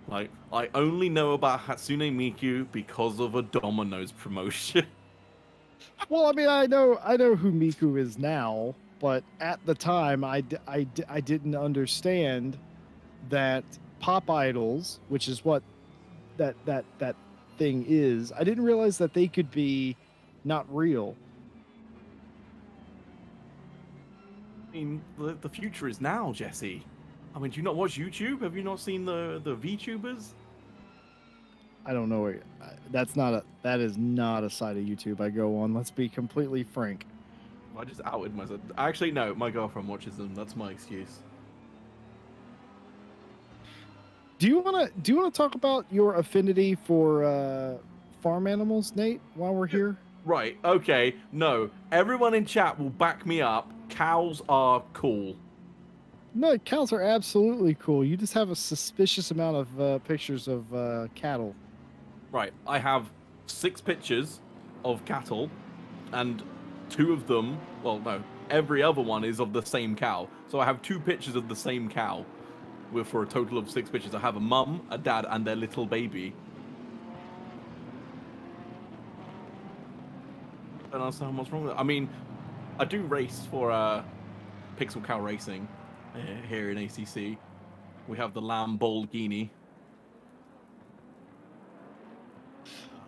Like, I only know about Hatsune Miku because of a Domino's promotion. Well, I mean, I know who Miku is now, but at the time, I didn't understand that pop idols, which is what that thing is. I didn't realize that they could be not real. I mean, the future is now, Jesse. I mean, do you not watch YouTube? Have you not seen the VTubers? I don't know. That is not a side of YouTube I go on. Let's be completely frank. I just outed myself. Actually, no, my girlfriend watches them. That's my excuse. Do you wanna talk about your affinity for farm animals, Nate? While we're here. Right. Okay. No. Everyone in chat will back me up. Cows are cool. No, cows are absolutely cool. You just have a suspicious amount of pictures of cattle. Right. I have 6 pictures of cattle, and 2 of them, well, no, every other one is of the same cow. So I have 2 pictures of the same cow, for a total of 6 pictures. I have a mum, a dad, and their little baby. I don't understand what's wrong with that. I mean, I do race for Pixel Cow Racing, here in ACC. We have the Lamborghini.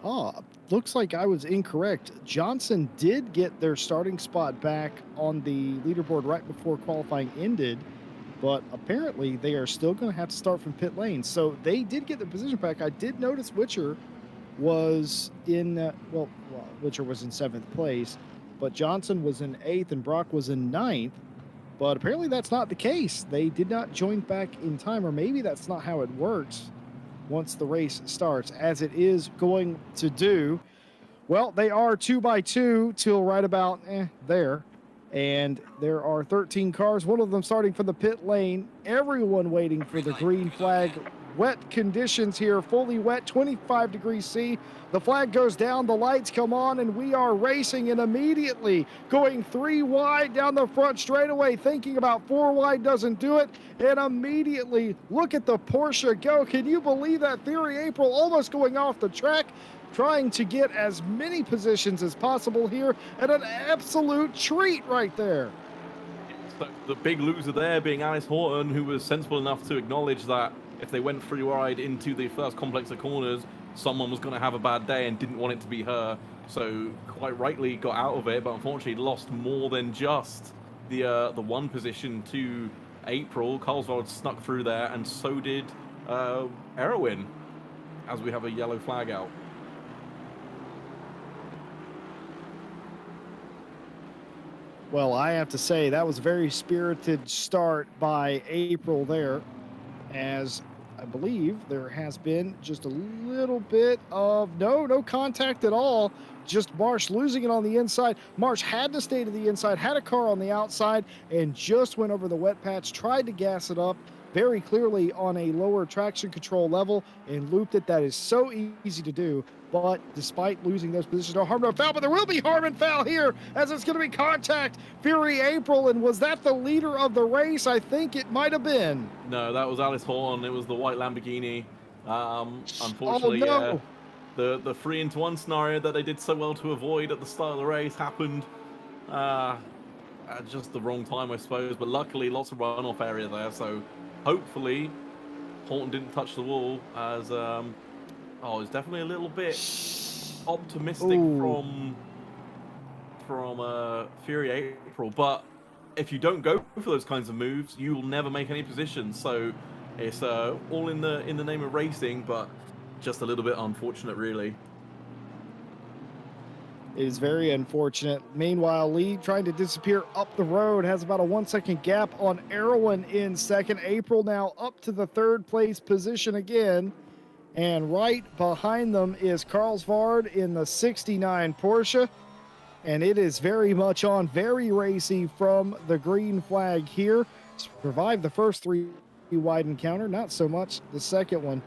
Oh, looks like I was incorrect. Johnson did get their starting spot back on the leaderboard right before qualifying ended, but apparently they are still going to have to start from pit lane. So they did get the position back. I did notice Witcher was in, Witcher was in seventh place, but Johnson was in eighth and Brock was in ninth. But apparently that's not the case. They did not join back in time, or maybe that's not how it works once the race starts, as it is going to do. Well, they are 2 by 2 till right about there. And there are 13 cars, one of them starting from the pit lane. Everyone waiting for the green flag. Wet conditions here, fully wet, 25 degrees C. The flag goes down, the lights come on, and we are racing, and immediately going 3 wide down the front straightaway, thinking about 4 wide doesn't do it, and immediately look at the Porsche go. Can you believe that? Fury April almost going off the track, trying to get as many positions as possible here, and an absolute treat right there. So the big loser there being Alice Horton, who was sensible enough to acknowledge that if they went 3 wide into the first complex of corners, someone was going to have a bad day and didn't want it to be her. So quite rightly got out of it, but unfortunately lost more than just the one position to April. Carlsveld snuck through there, and so did Erwin, as we have a yellow flag out. Well, I have to say that was a very spirited start by April there, as I believe there has been just a little bit of no contact at all. Just Marsh losing it on the inside. Marsh had to stay to the inside, had a car on the outside, and just went over the wet patch, tried to gas it up very clearly on a lower traction control level and looped it. That is so easy to do. But despite losing those positions, no harm, no foul. But there will be harm and foul here, as it's going to be contact. Fury April, and was that the leader of the race? I think it might have been. No, that was Alice Horn. It was the white Lamborghini. Unfortunately, oh, no. The 3-into-1 scenario that they did so well to avoid at the start of the race happened at just the wrong time, I suppose. But luckily, lots of runoff area there. So hopefully, Horton didn't touch the wall, as it's definitely a little bit optimistic from Fury April. But if you don't go for those kinds of moves, you will never make any positions. So it's all in the name of racing, but just a little bit unfortunate, really. It is very unfortunate. Meanwhile, Lee trying to disappear up the road, has about a 1-second gap on Erwin in second. April now up to the third place position again. And right behind them is Carlsvard in the 69 Porsche. And it is very much on, very racy from the green flag here. Survived the first 3 wide encounter, not so much the second one.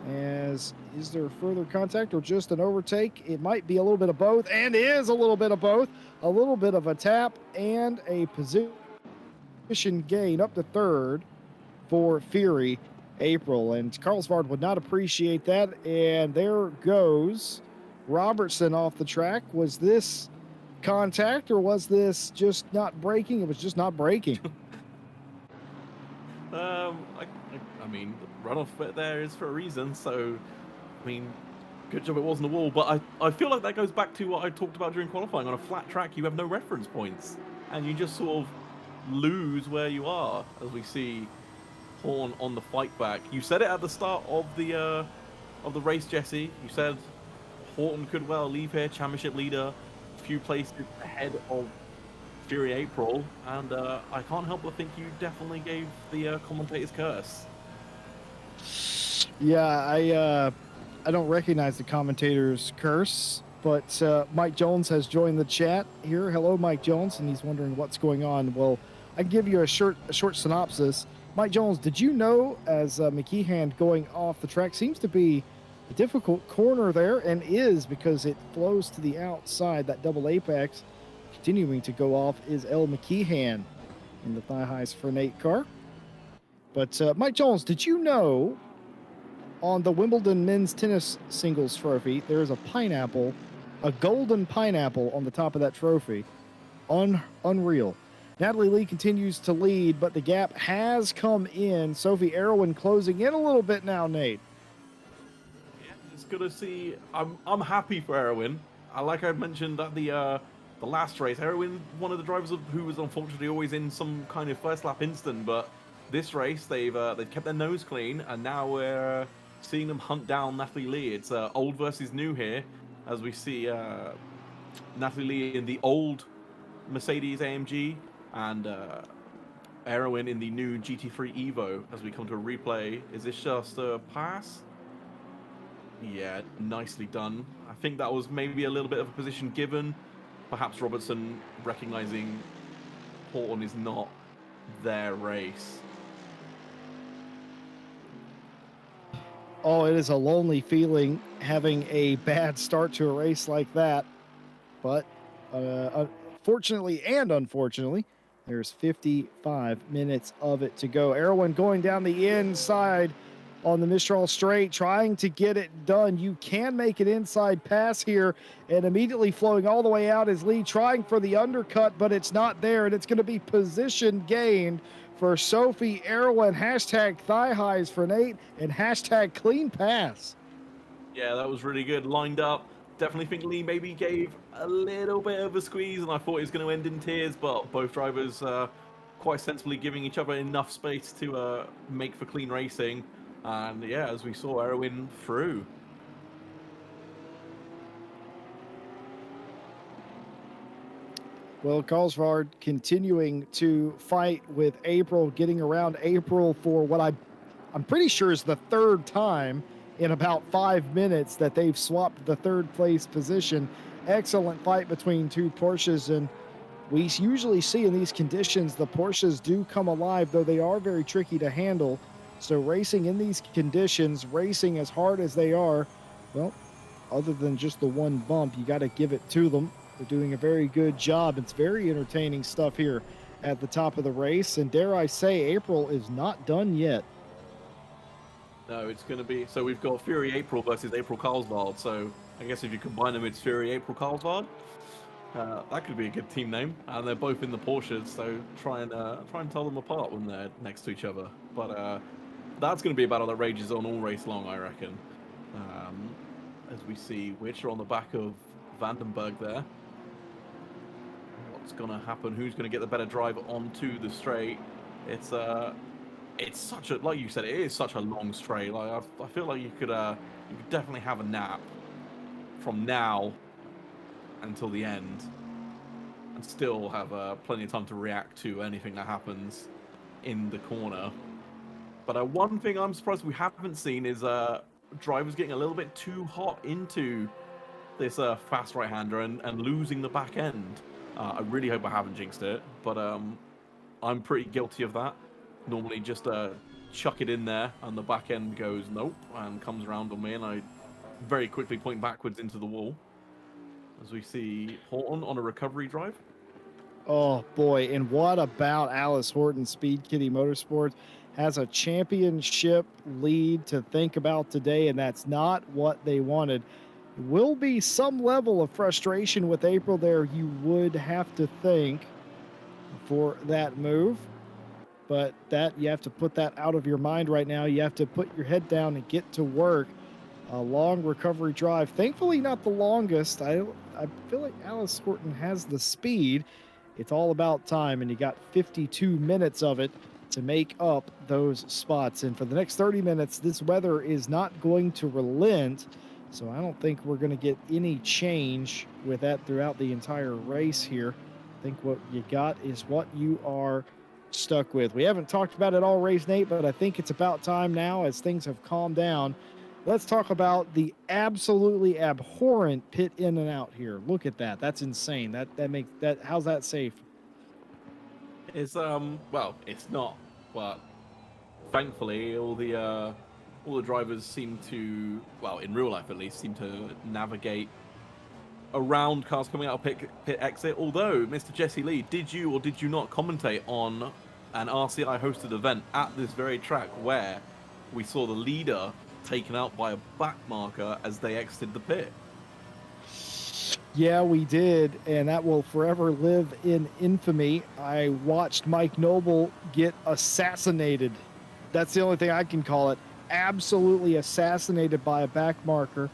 As is there further contact or just an overtake? It might be a little bit of both, and is a little bit of both. A little bit of a tap and a position gain up to third for Fury April, and Carlsvard would not appreciate that. And there goes Robertson off the track. Was this contact, or was this just not braking? It was just not braking. I mean, the runoff bit there is for a reason. So, I mean, good job it wasn't a wall. But I feel like that goes back to what I talked about during qualifying. On a flat track, you have no reference points, and you just sort of lose where you are, as we see Horn on the fight back. You said it at the start of the race, Jesse. You said Horton could well leave here, championship leader, a few places ahead of Fury April, and I can't help but think you definitely gave the commentator's curse. Yeah, I don't recognize the commentator's curse, but Mike Jones has joined the chat here. Hello, Mike Jones, and he's wondering what's going on. Well, I can give you a short synopsis. Mike Jones, did you know, as McKeehan going off the track seems to be a difficult corner there, and is, because it flows to the outside, that double apex continuing to go off is El McKeehan in the thigh highs for Nate car. But Mike Jones, did you know on the Wimbledon men's tennis singles trophy, there is a pineapple, a golden pineapple on the top of that trophy? Unreal. Natalie Lee continues to lead, but the gap has come in. Sophie Erwin closing in a little bit now, Nate. Yeah, it's good to see. I'm happy for Erwin. Like I mentioned at the last race, Erwin, one of the drivers who was unfortunately always in some kind of first lap incident, but this race they've kept their nose clean, and now we're seeing them hunt down Natalie Lee. It's old versus new here, as we see Natalie Lee in the old Mercedes AMG and Erwin in the new GT3 Evo. As we come to a replay, is this just a pass? Yeah, nicely done. I think that was maybe a little bit of a position given. Perhaps Robertson recognizing Horton is not their race. Oh, it is a lonely feeling having a bad start to a race like that. But fortunately and unfortunately, there's 55 minutes of it to go. Erwin going down the inside on the Mistral straight, trying to get it done. You can make an inside pass here, and immediately flowing all the way out is Lee trying for the undercut, but it's not there, and it's going to be position gained for Sophie Erwin. Hashtag thigh highs for Nate, and hashtag clean pass. Yeah, that was really good. Lined up. Definitely think Lee maybe gave a little bit of a squeeze, and I thought it was going to end in tears, but both drivers quite sensibly giving each other enough space to make for clean racing. And yeah, as we saw, Erwin through. Well, Karlsvard continuing to fight with April, getting around April for what I'm pretty sure is the third time in about 5 minutes that they've swapped the third place position. Excellent fight between two Porsches, and we usually see in these conditions the Porsches do come alive, though they are very tricky to handle. So racing in these conditions, racing as hard as they are, well, other than just the one bump, you got to give it to them. They're doing a very good job. It's very entertaining stuff here at the top of the race. And dare I say, April is not done yet. No, it's going to be... So we've got Fury April versus April Karlsvard. So I guess if you combine them, it's Fury April Karlsvard. That could be a good team name. And they're both in the Porsches, so try and tell them apart when they're next to each other. But that's going to be a battle that rages on all race long, I reckon. As we see Witcher on the back of Vandenberg there. What's going to happen? Who's going to get the better drive onto the straight? It's such a, like you said, it is such a long straight. Like I feel like you could definitely have a nap from now until the end and still have plenty of time to react to anything that happens in the corner. But one thing I'm surprised we haven't seen is drivers getting a little bit too hot into this fast right-hander and losing the back end. I really hope I haven't jinxed it, but I'm pretty guilty of that. Normally just chuck it in there and the back end goes nope and comes around on me, and I very quickly point backwards into the wall. As we see Horton on a recovery drive. Oh boy, and what about Alice Horton? Speed Kitty Motorsports has a championship lead to think about today, and that's not what they wanted. Will be some level of frustration with April there, you would have to think, for that move. But that, you have to put that out of your mind right now. You have to put your head down and get to work. A long recovery drive. Thankfully, not the longest. I feel like Alice Horton has the speed. It's all about time, and you got 52 minutes of it to make up those spots. And for the next 30 minutes, this weather is not going to relent. So I don't think we're going to get any change with that throughout the entire race here. I think what you got is what you are stuck with. We haven't talked about it all race, Nate, but I think it's about time now as things have calmed down. Let's talk about the absolutely abhorrent pit in and out here. Look at that. That's insane. That makes that, how's that safe? It's well, it's not, but thankfully all the drivers seem to, well, in real life at least, seem to navigate around cars coming out of pit exit. Although, Mr. Jesse Lee, did you or did you not commentate on an RCI hosted event at this very track where we saw the leader taken out by a back marker as they exited the pit? Yeah, we did, and that will forever live in infamy. I watched Mike Noble get assassinated. That's the only thing I can call it. Absolutely assassinated by a back marker.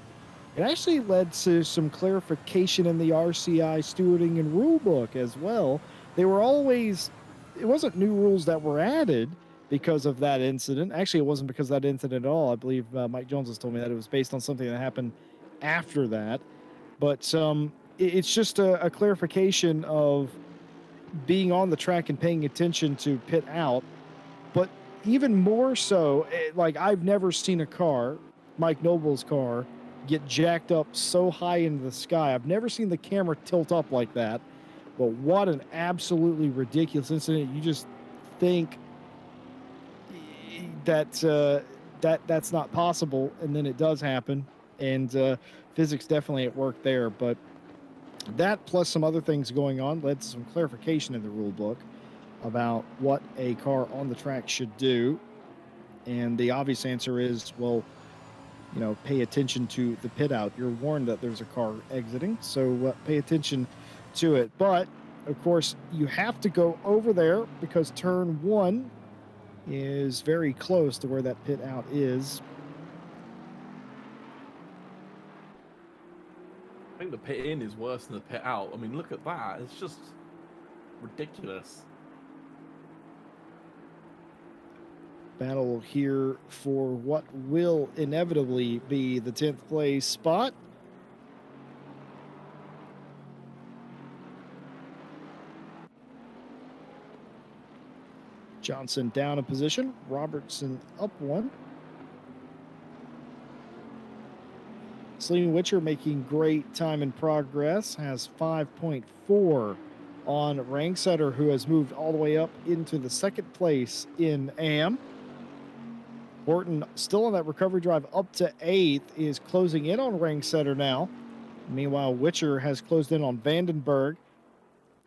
It actually led to some clarification in the RCI stewarding and rule book as well. They were always, it wasn't new rules that were added because of that incident. Actually, it wasn't because of that incident at all. I believe Mike Jones has told me that it was based on something that happened after that. But it's just a clarification of being on the track and paying attention to pit out. But even more so, like I've never seen a car, Mike Noble's car, get jacked up so high into the sky. I've never seen the camera tilt up like that. But what an absolutely ridiculous incident! You just think that that's not possible, and then it does happen, and physics definitely at work there. But that plus some other things going on led to some clarification in the rule book about what a car on the track should do. And the obvious answer is, well, pay attention to the pit out. You're warned that there's a car exiting, so pay attention to it. But of course, you have to go over there because turn one is very close to where that pit out is. I think the pit in is worse than the pit out. I mean, look at that. It's just ridiculous. Battle here for what will inevitably be the 10th place spot. Johnson down a position, Robertson up one. Celine Witcher making great time and progress, has 5.4 on Ranksetter, who has moved all the way up into the second place in AM. Horton still on that recovery drive up to 8th, is closing in on Ranksetter now. Meanwhile, Witcher has closed in on Vandenberg.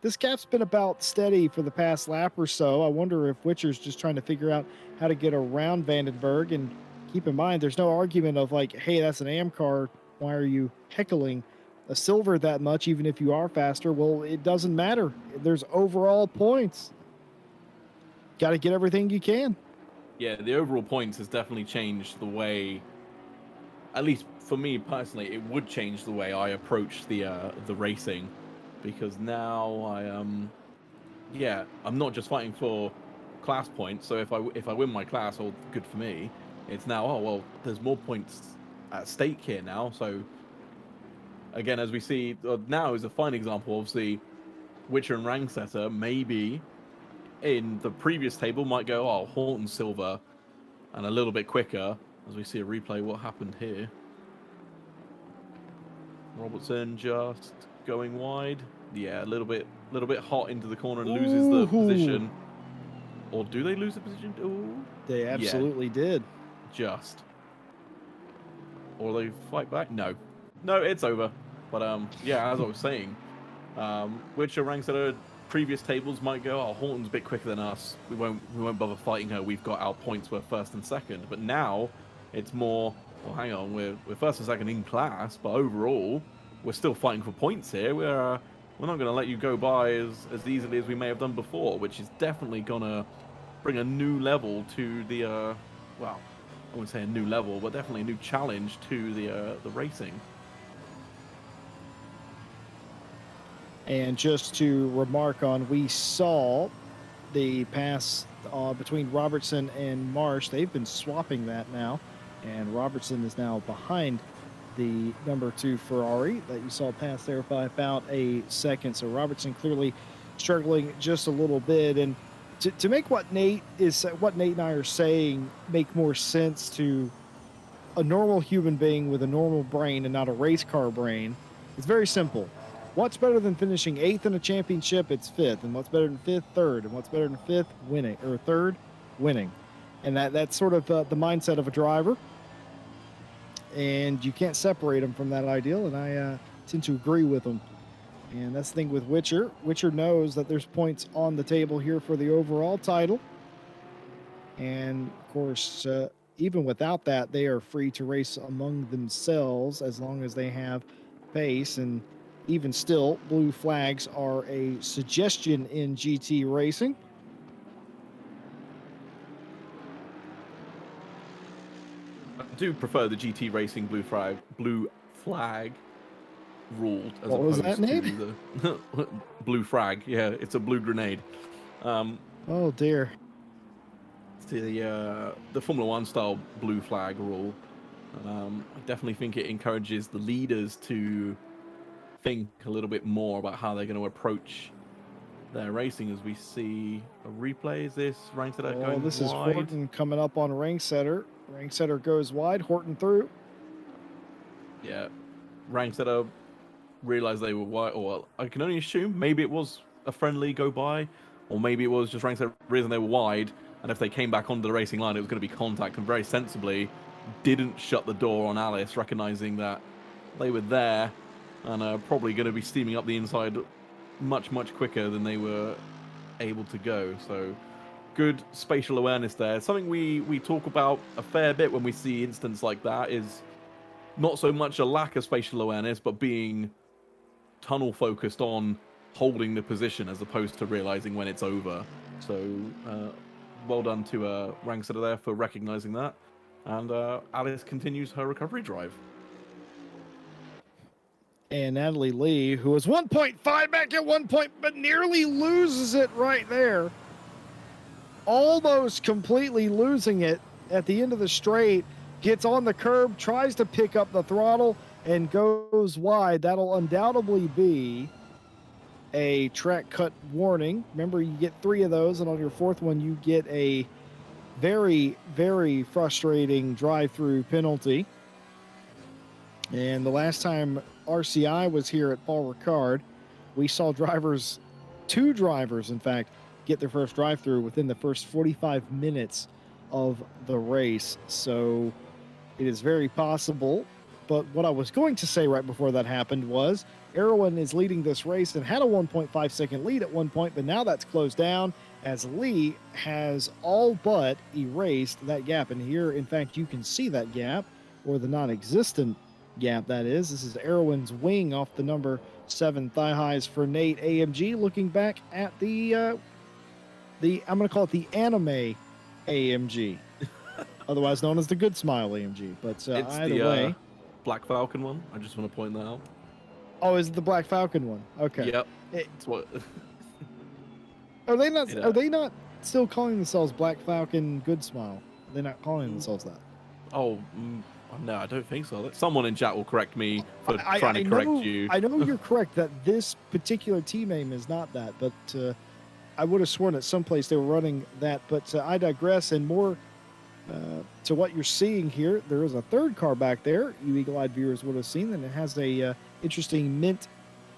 This gap's been about steady for the past lap or so. I wonder if Witcher's just trying to figure out how to get around Vandenberg. And keep in mind, there's no argument of like, hey, that's an AM car. Why are you heckling a silver that much, even if you are faster? Well, it doesn't matter. There's overall points. Got to get everything you can. Yeah, the overall points has definitely changed the way, at least for me personally, it would change the way I approach the racing, because now I'm not just fighting for class points. So if I win my class, all good for me. It's now, oh well, there's more points at stake here now. So again, as we see now is a fine example. Obviously, Witcher and Rangsetter maybe in the previous table might go, oh, Horton silver, and a little bit quicker. As we see a replay, what happened here? Robertson just going wide. Yeah, a little bit hot into the corner and loses the position. Or do they lose the position? Ooh. They absolutely did. Just. Or they fight back? No, it's over. But yeah, as I was saying, Witcher ranks at her previous tables might go, oh, Horton's a bit quicker than us. We won't bother fighting her. We've got our points. We're first and second. But now it's more, well, hang on, we're first and second in class, but overall we're still fighting for points here. We're not going to let you go by as easily as we may have done before, which is definitely going to bring a new level to the well, I wouldn't say a new level, but definitely a new challenge to the racing. And just to remark on, we saw the pass between Robertson and Marsh. They've been swapping that now, and Robertson is now behind the number 2 Ferrari that you saw pass there by about a second. So Robertson clearly struggling just a little bit. And to make what Nate and I are saying make more sense to a normal human being with a normal brain and not a race car brain, it's very simple. What's better than finishing 8th in a championship? It's 5th. And what's better than 5th? 3rd. And what's better than 5th? Winning. Or 3rd? Winning. And that's sort of the mindset of a driver. And you can't separate them from that ideal. And I tend to agree with them. And that's the thing with Witcher. Witcher knows that there's points on the table here for the overall title. And, of course, even without that, they are free to race among themselves as long as they have pace. And Even still, blue flags are a suggestion in GT racing. I do prefer the GT racing blue flag ruled as What was that, opposed Nate? to the blue frag. Yeah, it's a blue grenade. Oh dear. The Formula One style blue flag rule. I definitely think it encourages the leaders to think a little bit more about how they're going to approach their racing. As we see a replay, is this Ranksetter Oh, going this is wide? Horton coming up on Ranksetter. Ranksetter goes wide. Horton through. Yeah, Ranksetter realized they were wide, or I can only assume maybe it was a friendly go by, or maybe it was just Ranksetter realizing they were wide, and if they came back onto the racing line, it was going to be contact, and very sensibly didn't shut the door on Alice, recognizing that they were there and are probably going to be steaming up the inside much quicker than they were able to go. So good spatial awareness there. Something we talk about a fair bit when we see incidents like that is not so much a lack of spatial awareness, but being tunnel focused on holding the position as opposed to realizing when it's over. So well done to Ranksetter there for recognizing that. And Alice continues her recovery drive. And Natalie Lee, who was 1.5 back at one point, but nearly loses it right there. Almost completely losing it at the end of the straight. Gets on the curb, tries to pick up the throttle, and goes wide. That'll undoubtedly be a track cut warning. Remember, you get 3 of those, and on your 4th one, you get a very, very frustrating drive-through penalty. And the last time RCI was here at Paul Ricard, we saw 2 drivers, in fact, get their first drive-through within the first 45 minutes of the race. So it is very possible. But what I was going to say right before that happened was Erwin is leading this race and had a 1.5 second lead at one point, but now that's closed down as Lee has all but erased that gap. And here, in fact, you can see that gap, or the non-existent gap, that is. This is Erwin's wing off the number 7 thigh highs for Nate AMG, looking back at the I'm going to call it the anime AMG, otherwise known as the Good Smile AMG. But It's either the way, Black Falcon one. I just want to point that out. oh, is it the Black Falcon one? Okay. Yep. It's what. Are they not? Yeah. Are they not still calling themselves Black Falcon Good Smile? They're not calling themselves that. Oh, no, I don't think so. Someone in chat will correct me for trying to correct you. I know you're correct that this particular team name is not that, but I would have sworn at some place they were running that. But I digress, and more to what you're seeing here. There is a 3rd car back there. You eagle-eyed viewers would have seen, and it has a interesting mint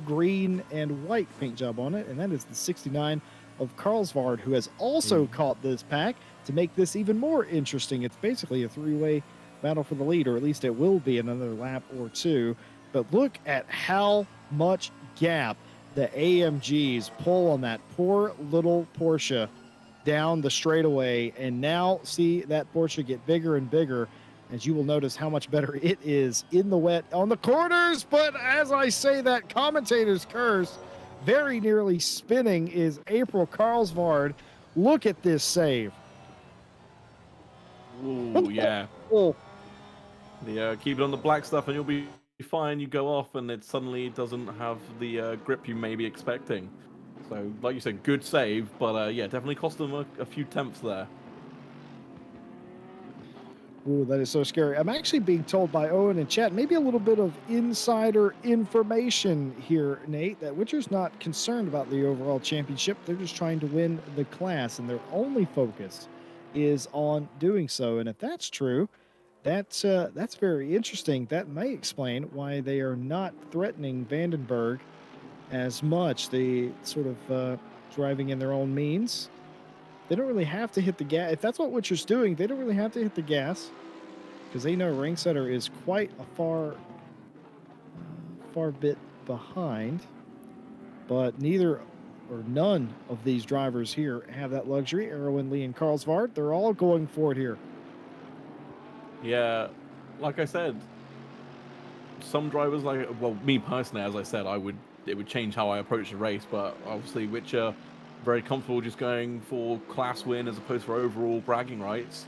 green and white paint job on it, and that is the 69 of Carlsvard, who has also caught this pack to make this even more interesting. It's basically a 3-way battle for the lead, or at least it will be another lap or 2. But look at how much gap the AMGs pull on that poor little Porsche down the straightaway. And now see that Porsche get bigger and bigger, as you will notice how much better it is in the wet on the corners. But as I say that, commentator's curse, very nearly spinning is April Carlsvard. Look at this save. Ooh, yeah. Oh. Keep it on the black stuff and you'll be fine. You go off and it suddenly doesn't have the grip you may be expecting. So, like you said, good save, but yeah, definitely cost them a few tenths there. Ooh, that is so scary. I'm actually being told by Owen in chat, maybe a little bit of insider information here, Nate, that Witcher's not concerned about the overall championship. They're just trying to win the class, and their only focus is on doing so. And if that's true, that's very interesting. That may explain why they are not threatening Vandenberg as much. They sort of driving in their own means. They don't really have to hit the gas. If that's what Witcher's doing, they don't really have to hit the gas, because they know Ringsetter is quite a far bit behind. But neither or none of these drivers here have that luxury. Erwin, Lee, and Carlsvard, they're all going for it here. Yeah, like I said, some drivers like, well, me personally, as I said, it would change how I approach the race, but obviously which are very comfortable just going for class win as opposed for overall bragging rights.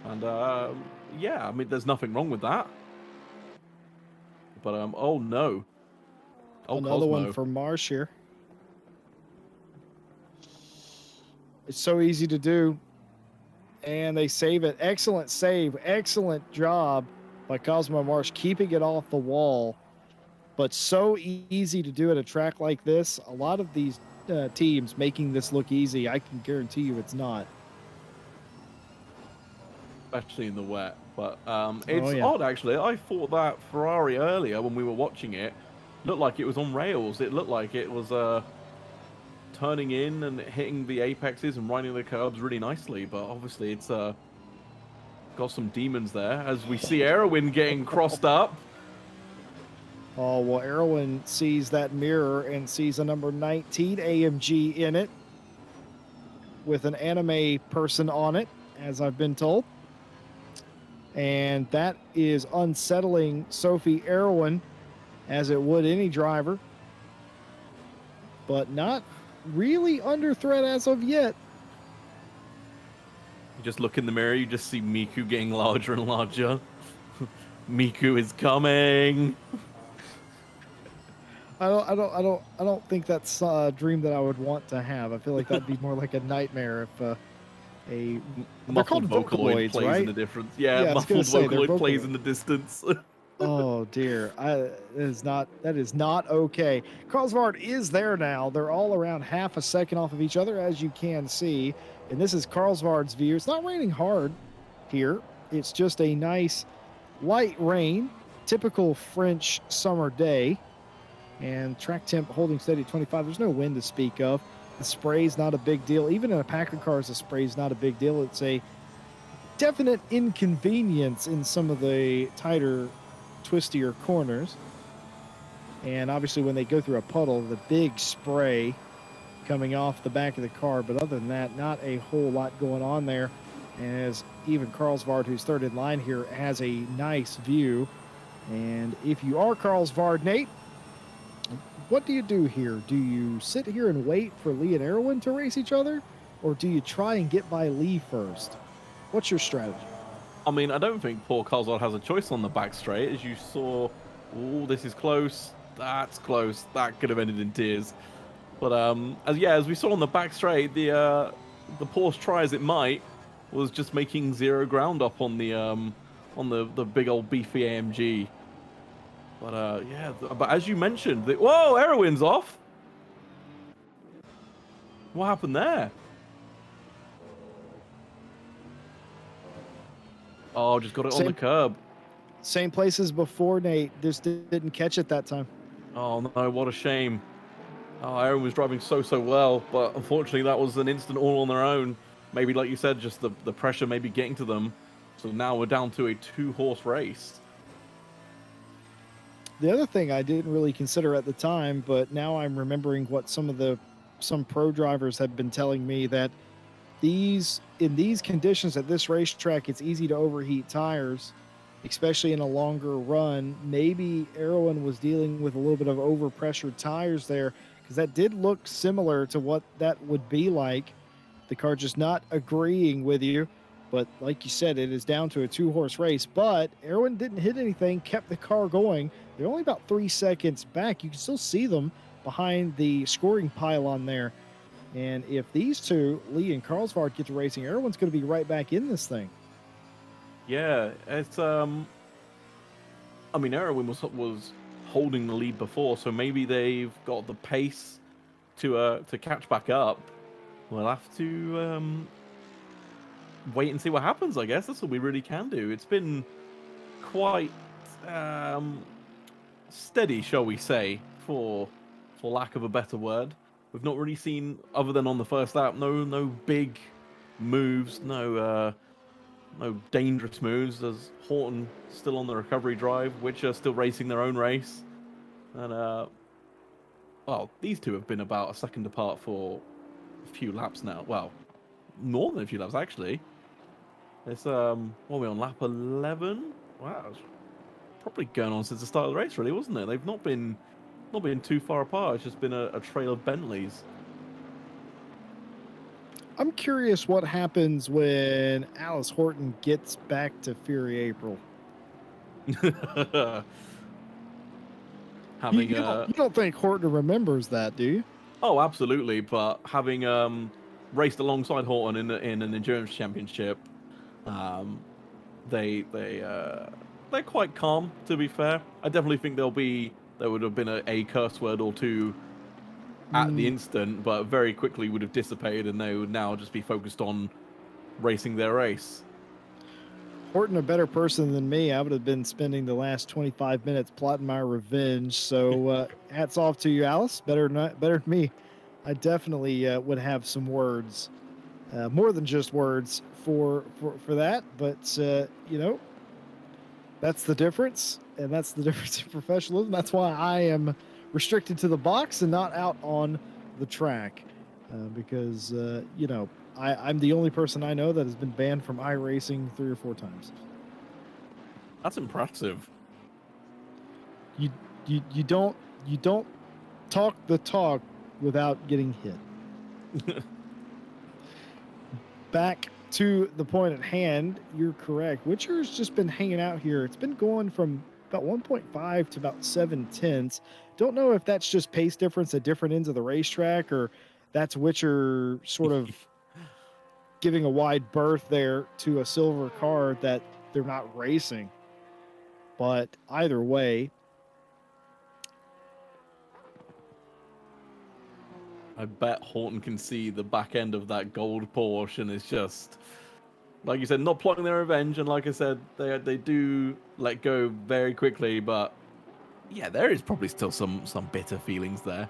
And yeah, I mean, there's nothing wrong with that. But oh no, oh Another one Cosmo, for Marsh here. It's so easy to do. And they save it. Excellent save. Excellent job by Cosmo Marsh keeping it off the wall. But so easy to do at a track like this. A lot of these teams making this look easy. I can guarantee you it's not. especially in the wet. But Oh, it's yeah. odd actually. I thought that Ferrari earlier when we were watching it looked like it was on rails. It looked like it was turning in and hitting the apexes and riding the curbs really nicely. But obviously it's got some demons there as we see Erwin getting crossed up. Oh, well, Erwin sees that mirror and sees a number 19 AMG in it with an anime person on it, as I've been told. And that is unsettling Sophie Erwin, as it would any driver. But not really under threat as of yet. You just look in the mirror, you just see Miku getting larger and larger. Miku is coming. I don't think that's a dream that I would want to have. I feel like that'd be more like a nightmare if they're called Vocaloids, plays right? in the difference. Yeah, Yeah, I was gonna muffled say, they're Vocaloid plays Vocaloid. in the distance. Oh dear, that is not okay. Carlsbad is there now. They're all around half a second off of each other, as you can see. And this is Carlsbad's view. It's not raining hard here. It's just a nice light rain, typical French summer day. And track temp holding steady at 25. There's no wind to speak of. The spray's not a big deal. Even in a pack of cars, the spray's not a big deal. It's a definite inconvenience in some of the tighter, twistier corners. And obviously when they go through a puddle, the big spray coming off the back of the car. But other than that, not a whole lot going on there. As even Carlsbad, who's third in line here, has a nice view. And if you are Carlsbad, Nate, what do you do here? Do you sit here and wait for Lee and Erwin to race each other? Or do you try and get by Lee first? What's your strategy? I mean, I don't think poor Carlsbad has a choice on the back straight. As you saw, oh, this is close. That's close. That could have ended in tears. But as we saw on the back straight, the Porsche, try as it might, was just making zero ground up on the big old beefy AMG. But yeah, but as you mentioned, whoa, Erwin's off. What happened there? Oh, just got it on the curb. Same place as before, Nate. Just didn't catch it that time. Oh no, what a shame. Oh, Erwin was driving so well, but unfortunately that was an instant all on their own. Maybe, like you said, just the pressure maybe getting to them. So now we're down to a 2-horse race. The other thing I didn't really consider at the time, but now I'm remembering what some pro drivers have been telling me, that in these conditions at this racetrack, it's easy to overheat tires, especially in a longer run. Maybe Erwin was dealing with a little bit of overpressured tires there, because that did look similar to what that would be like. The car just not agreeing with you. But like you said, it is down to a 2-horse race. But Erwin didn't hit anything, kept the car going. They're only about 3 seconds back. You can still see them behind the scoring pylon there. And if these two, Lee and Carlsbad, get to racing, Erwin's going to be right back in this thing. Yeah, it's I mean, Erwin was holding the lead before, so maybe they've got the pace to catch back up. We'll have to wait and see what happens, I guess. That's all we really can do. It's been quite steady, shall we say, for lack of a better word. We've not really seen, other than on the first lap, no big moves, no dangerous moves. There's Horton still on the recovery drive, which are still racing their own race. And well, these two have been about a second apart for a few laps now. Well, more than a few laps actually. It's what are we on, lap 11? Wow. probably going on since the start of the race, really, wasn't it? They've not been too far apart. It's just been a trail of Bentleys. I'm curious what happens when Alice Horton gets back to Fury April. Having You don't think Horton remembers that, do you? oh, absolutely, but having raced alongside Horton in an endurance championship, um, they're quite calm. To be fair, I definitely think there would have been a curse word or two at the instant, but very quickly would have dissipated, and they would now just be focused on racing their race. Horton, a better person than me, I would have been spending the last 25 minutes plotting my revenge. So hats off to you, Alice. Better than me. I definitely would have some words, more than just words for that. But you know, that's the difference, and that's the difference in professionalism. That's why I am restricted to the box and not out on the track, because you know, I'm the only person I know that has been banned from iRacing 3 or 4 times. That's impressive. You don't talk the talk without getting hit. Back to the point at hand, you're correct. Witcher's just been hanging out here. It's been going from about 1.5 to about 7/10. Don't know if that's just pace difference at different ends of the racetrack, or that's Witcher sort of giving a wide berth there to a silver car that they're not racing. But either way, I bet Horton can see the back end of that gold Porsche, and it's just, like you said, not plotting their revenge. And like I said, they do let go very quickly, but yeah, there is probably still some bitter feelings there.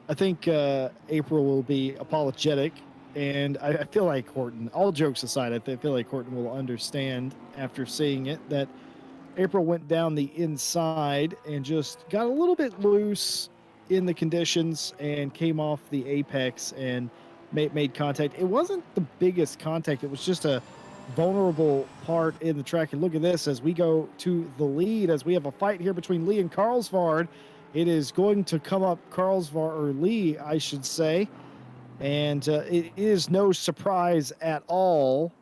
I think April will be apologetic, and I feel like Horton, all jokes aside, I feel like Horton will understand after seeing it that April went down the inside and just got a little bit loose in the conditions and came off the apex and made contact. It wasn't the biggest contact. It was just a vulnerable part in the track. And look at this as we go to the lead, as we have a fight here between Lee and Carlsvard. It is going to come up Carlsvard, or Lee, I should say. And it is no surprise at all.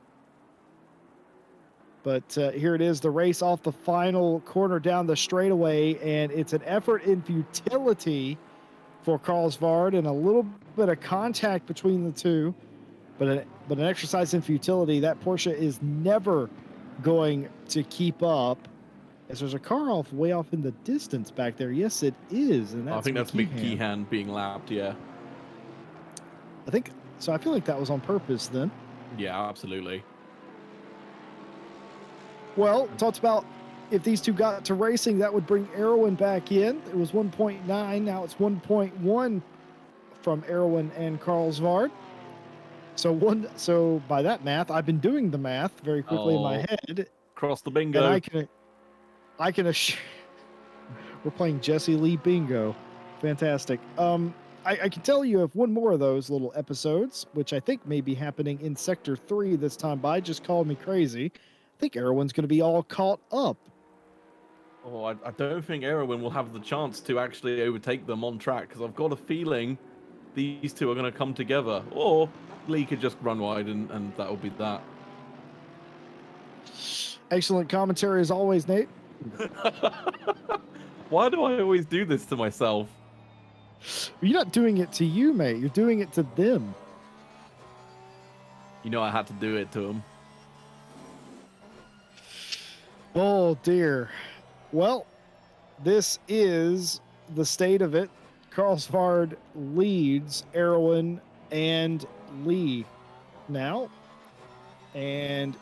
But here it is, the race off the final corner down the straightaway, and it's an effort in futility for Carlsvard and a little bit of contact between the two, but an exercise in futility. That Porsche is never going to keep up, as there's a car way off in the distance back there. Yes, it is, and I think that's McKeehan being lapped. Yeah, I think so. I feel like that was on purpose then. Yeah, absolutely. Well, talked about if these two got to racing, that would bring Erwin back in. It was 1.9. Now it's 1.1 from Erwin and Carlsvard. So by that math, I've been doing the math very quickly in my head. Cross the bingo. And I can assure we're playing Jesse Lee bingo. Fantastic. I can tell you if one more of those little episodes, which I think may be happening in Sector 3 this time by, just called me crazy. I think Erwin's going to be all caught up. Oh, I don't think Erwin will have the chance to actually overtake them on track, because I've got a feeling these two are going to come together. Or Lee could just run wide, and that will be that. Excellent commentary as always, Nate. Why do I always do this to myself? You're not doing it to you, mate. You're doing it to them. You know I had to do it to them. Oh, dear. Well, this is the state of it. Carlsvard leads Erwin and Lee now. And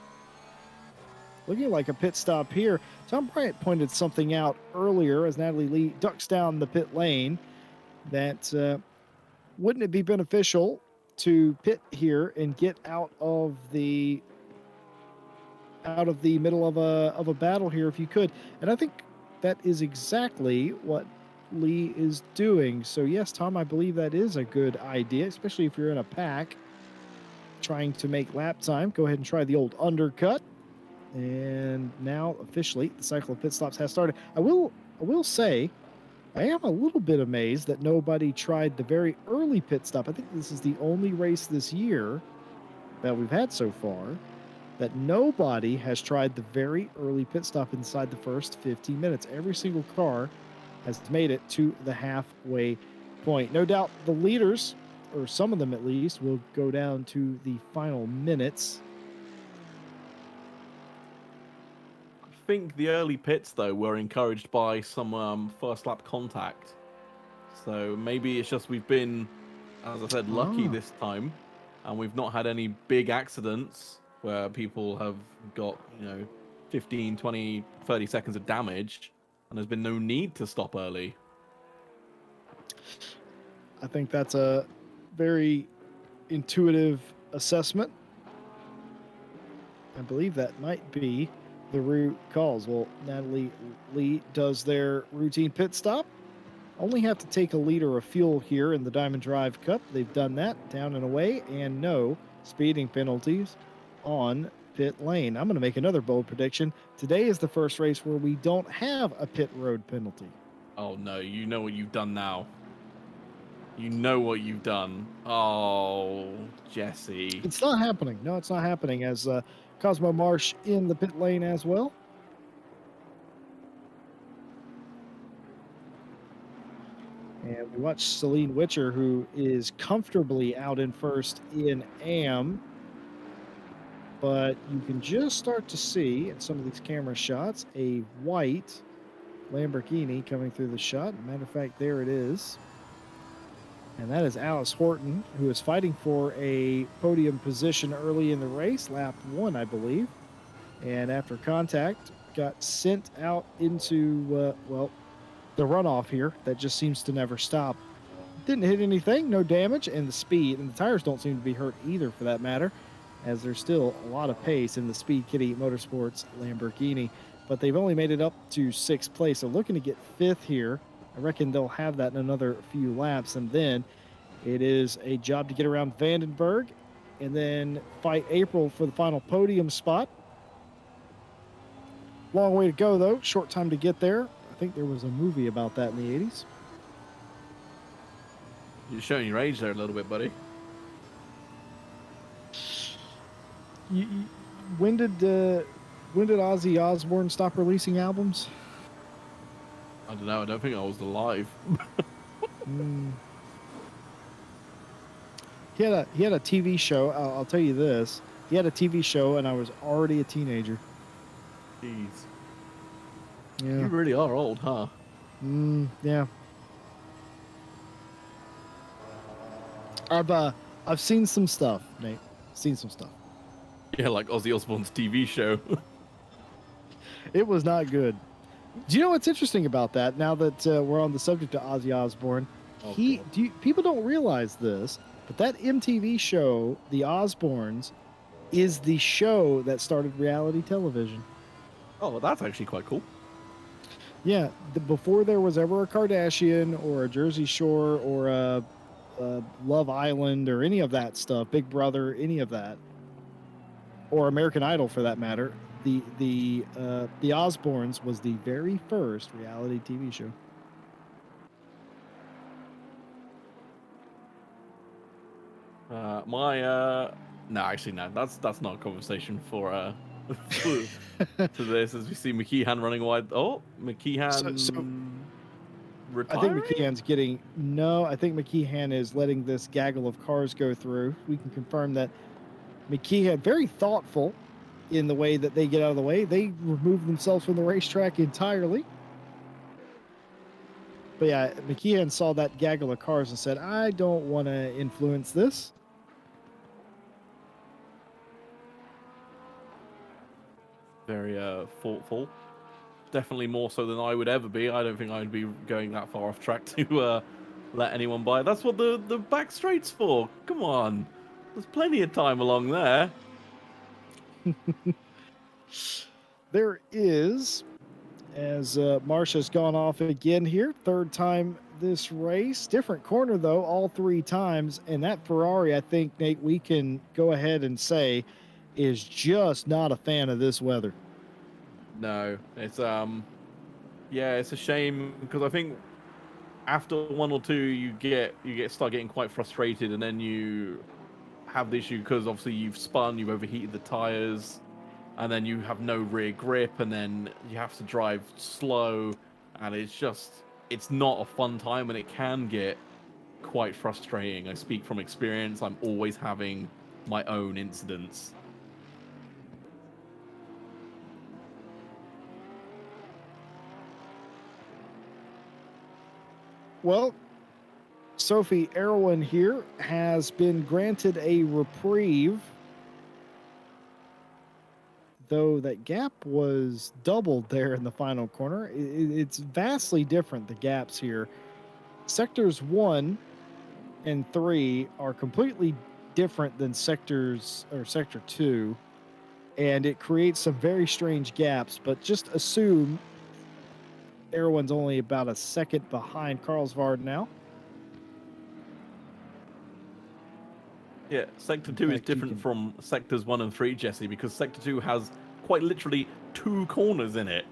looking like a pit stop here. Tom Bryant pointed something out earlier as Natalie Lee ducks down the pit lane that wouldn't it be beneficial to pit here and get out of the middle of a battle here if you could. And I think that is exactly what Lee is doing. So yes, Tom, I believe that is a good idea, especially if you're in a pack. trying to make lap time. Go ahead and try the old undercut. And now officially the cycle of pit stops has started. I will say I am a little bit amazed that nobody tried the very early pit stop. I think this is the only race this year that we've had so far that nobody has tried the very early pit stop inside the first 15 minutes. Every single car has made it to the halfway point. No doubt the leaders, or some of them at least, will go down to the final minutes. I think the early pits, though, were encouraged by some first lap contact. So maybe it's just we've been, as I said, lucky this time, and we've not had any big accidents where people have got, 15, 20, 30 seconds of damage, and there's been no need to stop early. I think that's a very intuitive assessment. I believe that might be the root cause. Well, Natalie Lee does their routine pit stop. Only have to take a liter of fuel here in the Diamond Drive Cup. They've done that, down and away, and no speeding penalties on pit lane. I'm going to make another bold prediction. Today is the first race where we don't have a pit road penalty. Oh no, you know what you've done now. You know what you've done. Oh, Jesse. It's not happening. No, it's not happening, as Cosmo Marsh in the pit lane as well. And we watch Celine Witcher, who is comfortably out in first in AM. But you can just start to see in some of these camera shots a white Lamborghini coming through the shot. Matter of fact, there it is. And that is Alice Horton, who is fighting for a podium position early in the race, lap 1, I believe. And after contact, got sent out into, the runoff here that just seems to never stop. Didn't hit anything, no damage, and the speed, and the tires don't seem to be hurt either for that matter, as there's still a lot of pace in the Speed Kitty Motorsports Lamborghini. But they've only made it up to 6th place, so looking to get 5th here. I reckon they'll have that in another few laps, and then it is a job to get around Vandenberg and then fight April for the final podium spot. Long way to go, though. Short time to get there. I think there was a movie about that in the 80s. You're showing your age there a little bit, buddy. When did Ozzy Osbourne stop releasing albums? I don't know. I don't think I was alive. He had a TV show. I'll tell you this. He had a TV show, and I was already a teenager. Jeez. Yeah. You really are old, huh? Yeah. I've seen some stuff, Nate. Seen some stuff. Yeah, like Ozzy Osbourne's TV show. It was not good. Do you know what's interesting about that? Now that we're on the subject of Ozzy Osbourne, people don't realize this, but that MTV show, The Osbournes, is the show that started reality television. Oh, well, that's actually quite cool. Yeah, before there was ever a Kardashian or a Jersey Shore or a Love Island or any of that stuff, Big Brother, any of that, or American Idol for that matter, the Osbournes was the very first reality TV show. No, actually, no. That's not a conversation for to this. As we see McKeehan running wide. Oh, McKeehan. Retiring? I think McKeehan's getting I think McKeehan is letting this gaggle of cars go through. We can confirm that McKeehan, very thoughtful in the way that they get out of the way. They remove themselves from the racetrack entirely. But yeah, McKeehan saw that gaggle of cars and said, I don't want to influence this. Very thoughtful. Definitely more so than I would ever be. I don't think I'd be going that far off track to let anyone by. That's what the back straight's for. Come on. There's plenty of time along there. There is, as Marsh has gone off again here. Third time this race. Different corner, though, all 3 times. And that Ferrari, I think, Nate, we can go ahead and say is just not a fan of this weather. No, it's yeah, it's a shame because I think after 1 or 2 you start getting quite frustrated, and then you have the issue because obviously you've spun, you've overheated the tires, and then you have no rear grip, and then you have to drive slow, and it's not a fun time, and it can get quite frustrating. I speak from experience. I'm always having my own incidents. Well, Sophie Erwin here has been granted a reprieve, though that gap was doubled there in the final corner. It's vastly different, the gaps here. Sectors 1 and 3 are completely different than sector 2, and it creates some very strange gaps, but just assume Erwin's only about a second behind Carlsvard now. Yeah, Sector 2 is different from Sectors 1 and 3, Jesse, because Sector 2 has quite literally 2 corners in it.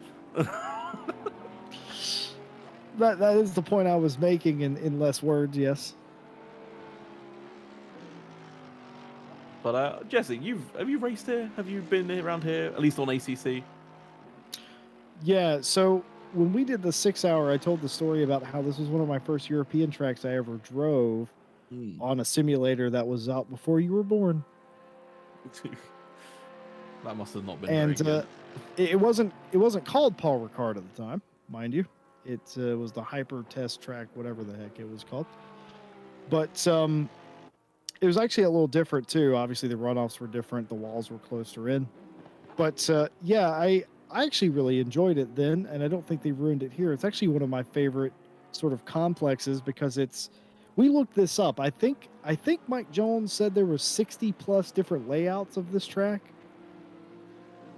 That is the point I was making in less words, yes. But Jesse, have you raced here? Have you been around here, at least on ACC? Yeah, so when we did the 6-hour, I told the story about how this was one of my first European tracks I ever drove on a simulator that was out before you were born. That must have not been And very good. it wasn't called Paul Ricard at the time, mind you. It was the Hyper Test Track, whatever the heck it was called. But it was actually a little different too. Obviously, the runoffs were different. The walls were closer in. But yeah, I actually really enjoyed it then, and I don't think they ruined it here. It's actually one of my favorite sort of complexes because it's. We looked this up. I think Mike Jones said there were 60 plus different layouts of this track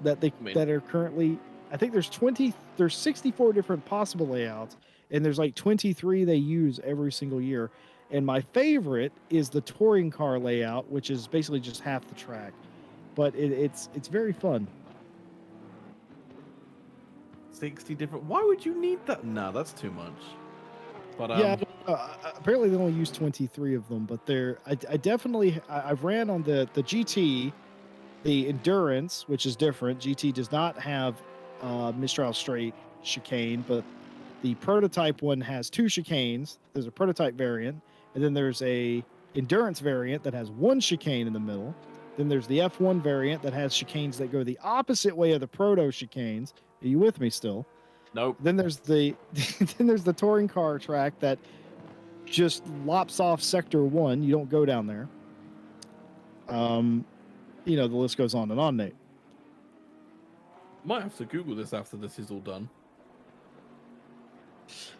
that are currently. I think there's 64 different possible layouts, and there's like 23 they use every single year. And my favorite is the touring car layout, which is basically just half the track, but it's very fun. 60 different. Why would you need that? No, that's too much. But yeah, apparently they only use 23 of them, but I've ran on the GT, the Endurance, which is different. GT does not have Mistral straight chicane, but the prototype one has 2 chicanes. There's a prototype variant, and then there's a Endurance variant that has 1 chicane in the middle. Then there's the F1 variant that has chicanes that go the opposite way of the proto chicanes. Are you with me still? Nope. Then there's the touring car track that just lops off sector 1. You don't go down there. The list goes on and on, Nate. Might have to Google this after this is all done.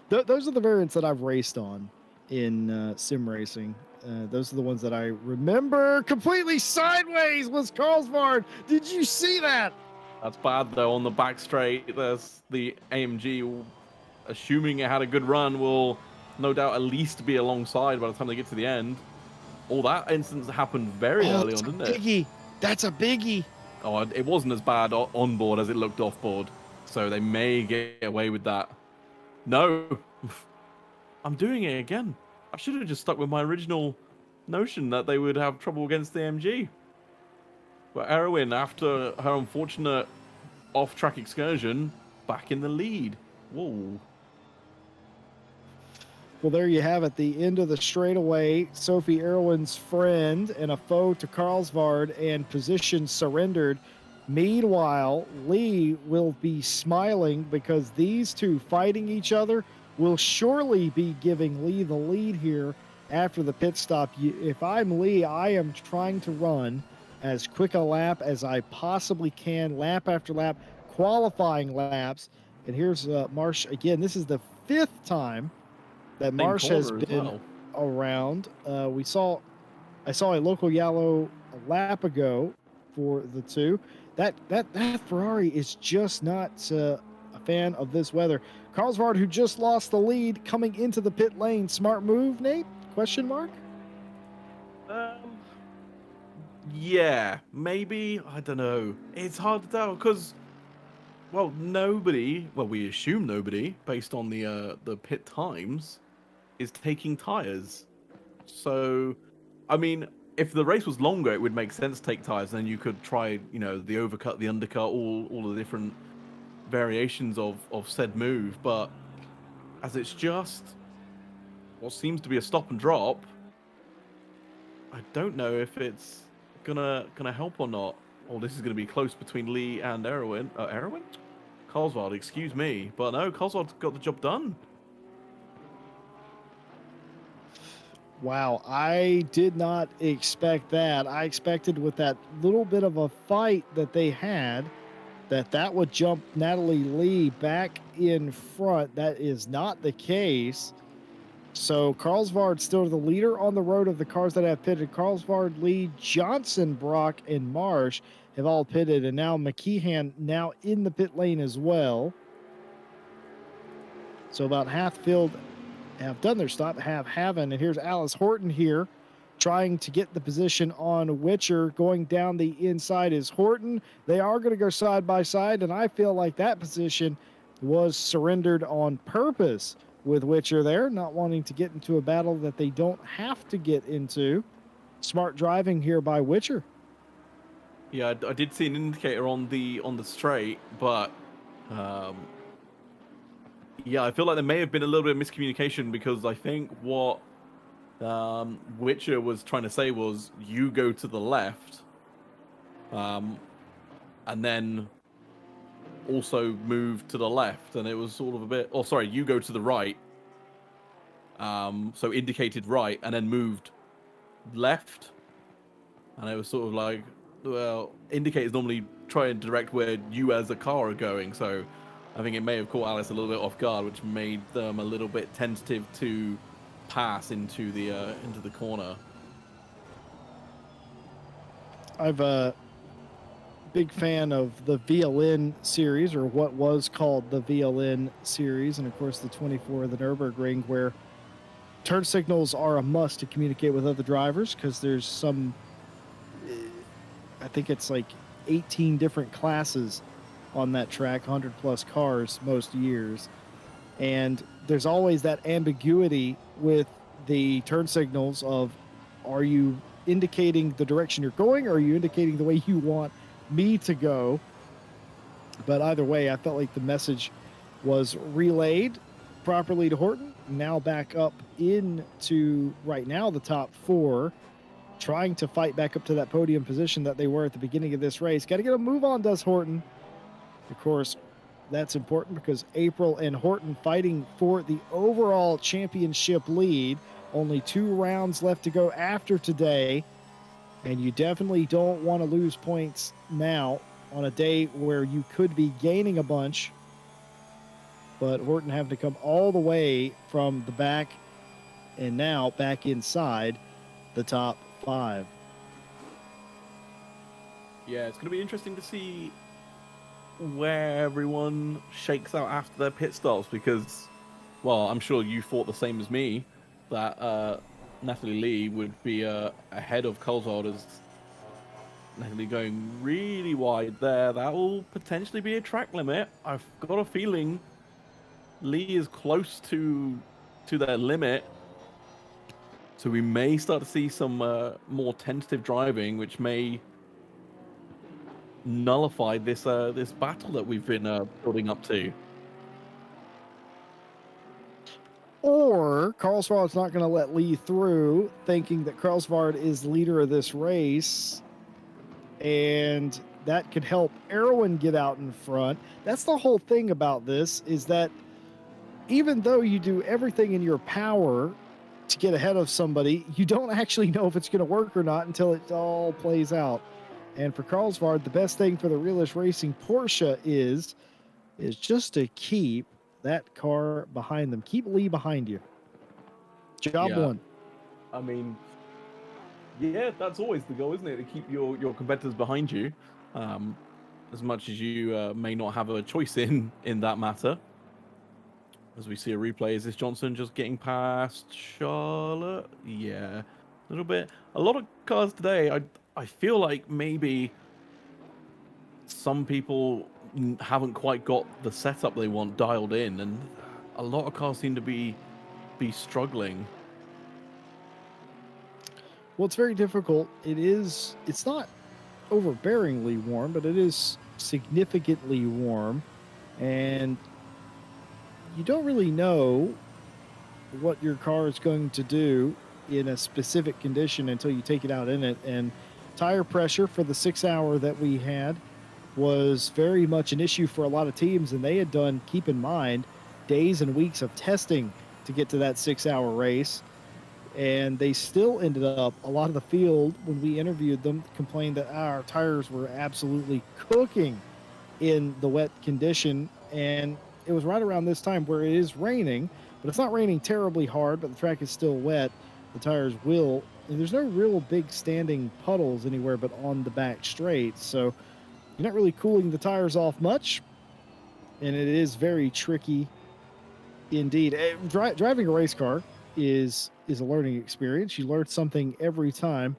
Those are the variants that I've raced on in sim racing. Those are the ones that I remember completely sideways was Carlsbad. Did you see that? That's bad though. On the back straight, there's the AMG, assuming it had a good run, will no doubt at least be alongside by the time they get to the end. All that instance happened very early on, didn't it? Biggie. That's a biggie. Oh, it wasn't as bad on board as it looked off board, so they may get away with that. No, I'm doing it again. I should have just stuck with my original notion that they would have trouble against the AMG. But Erwin, after her unfortunate off-track excursion, back in the lead. Whoa. Well, there you have it. The end of the straightaway. Sophie Erwin's friend and a foe to Carlsvard, and position surrendered. Meanwhile, Lee will be smiling because these two fighting each other will surely be giving Lee the lead here after the pit stop. If I'm Lee, I am trying to run as quick a lap as I possibly can, lap after lap, qualifying laps. And here's Marsh again. This is the 5th time that Marsh has been around. I saw a local yellow a lap ago for the two. That Ferrari is just not a fan of this weather. Carlsbad, who just lost the lead coming into the pit lane. Smart move, Nate? Question mark? Um, yeah, maybe. I don't know. It's hard to tell because, well, nobody. Well, we assume nobody, based on the pit times, is taking tires. So, I mean, if the race was longer, it would make sense to take tires. Then you could try, the overcut, the undercut, all the different variations of said move. But as it's just what seems to be a stop and drop, I don't know if it's gonna help or not. Oh, this is gonna be close between Lee and Erwin. Erwin? Carlswald, excuse me, but no, Carlswald got the job done. Wow, I did not expect that. I expected with that little bit of a fight that they had, that would jump Natalie Lee back in front. That is not the case. So Carlsbad still the leader on the road of the cars that have pitted. Carlsbad, Lee, Johnson, Brock, and Marsh have all pitted, and now McKeehan now in the pit lane as well. So about half field have done their stop, haven't. And here's Alice Horton here trying to get the position on Witcher. Going down the inside is Horton. They are going to go side by side, and I feel like that position was surrendered on purpose with Witcher there, not wanting to get into a battle that they don't have to get into. Smart driving here by Witcher. Yeah, I did see an indicator on the straight, but yeah, I feel like there may have been a little bit of miscommunication because I think what Witcher was trying to say was you go to the left, and then also move to the left, and it was sort of a bit. Oh, sorry, you go to the right. So indicated right, and then moved left, and it was sort of like, well, indicators normally try and direct where you as a car are going, so I think it may have caught Alice a little bit off guard, which made them a little bit tentative to pass into the corner. I've a big fan of the VLN series, or what was called the VLN series, and of course the 24 of the Nürburgring, where turn signals are a must to communicate with other drivers because there's some, I think it's like 18 different classes on that track, 100 plus cars most years. And there's always that ambiguity with the turn signals of, are you indicating the direction you're going, or are you indicating the way you want me to go? But either way, I felt like the message was relayed properly to Horton. Now back up into right now the top four, trying to fight back up to that podium position that they were at the beginning of this race. Got to get a move on, does Horton. Of course, that's important because April and Horton fighting for the overall championship lead. Only 2 rounds left to go after today, and you definitely don't want to lose points now on a day where you could be gaining a bunch. But Horton having to come all the way from the back and now back inside the top 5. Yeah, it's going to be interesting to see where everyone shakes out after their pit stops because, well, I'm sure you thought the same as me that Natalie Lee would be ahead of Coleswald as Natalie going really wide there. That will potentially be a track limit. I've got a feeling Lee is close to their limit, so we may start to see some more tentative driving, which may nullify this this battle that we've been building up to. Or Carlsbad's not going to let Lee through, thinking that Carlsbad is leader of this race, and that could help Erwin get out in front. That's the whole thing about this, is that even though you do everything in your power to get ahead of somebody, you don't actually know if it's going to work or not until it all plays out. And for Carlsbad, the best thing for the Realist Racing Porsche is just to keep that car behind them. Keep Lee behind you. Job one. I mean, yeah, that's always the goal, isn't it? To keep your competitors behind you. as much as you may not have a choice in that matter. As we see a replay, is this Johnson just getting past Charlotte? Yeah, a little bit. A lot of cars today, I feel like maybe some people haven't quite got the setup they want dialed in, and a lot of cars seem to be struggling. Well, it's very difficult. It's not overbearingly warm, but it is significantly warm. And you don't really know what your car is going to do in a specific condition until you take it out in it. And tire pressure for the 6 hour that we had was very much an issue for a lot of teams. And they had done, keep in mind, days and weeks of testing to get to that 6 hour race. And they still ended up, a lot of the field, when we interviewed them, complained that our tires were absolutely cooking in the wet condition. And it was right around this time where it is raining, but it's not raining terribly hard, but the track is still wet. The tires will, and there's no real big standing puddles anywhere but on the back straight. So you're not really cooling the tires off much. And it is very tricky indeed. Driving a race car is a learning experience. You learn something every time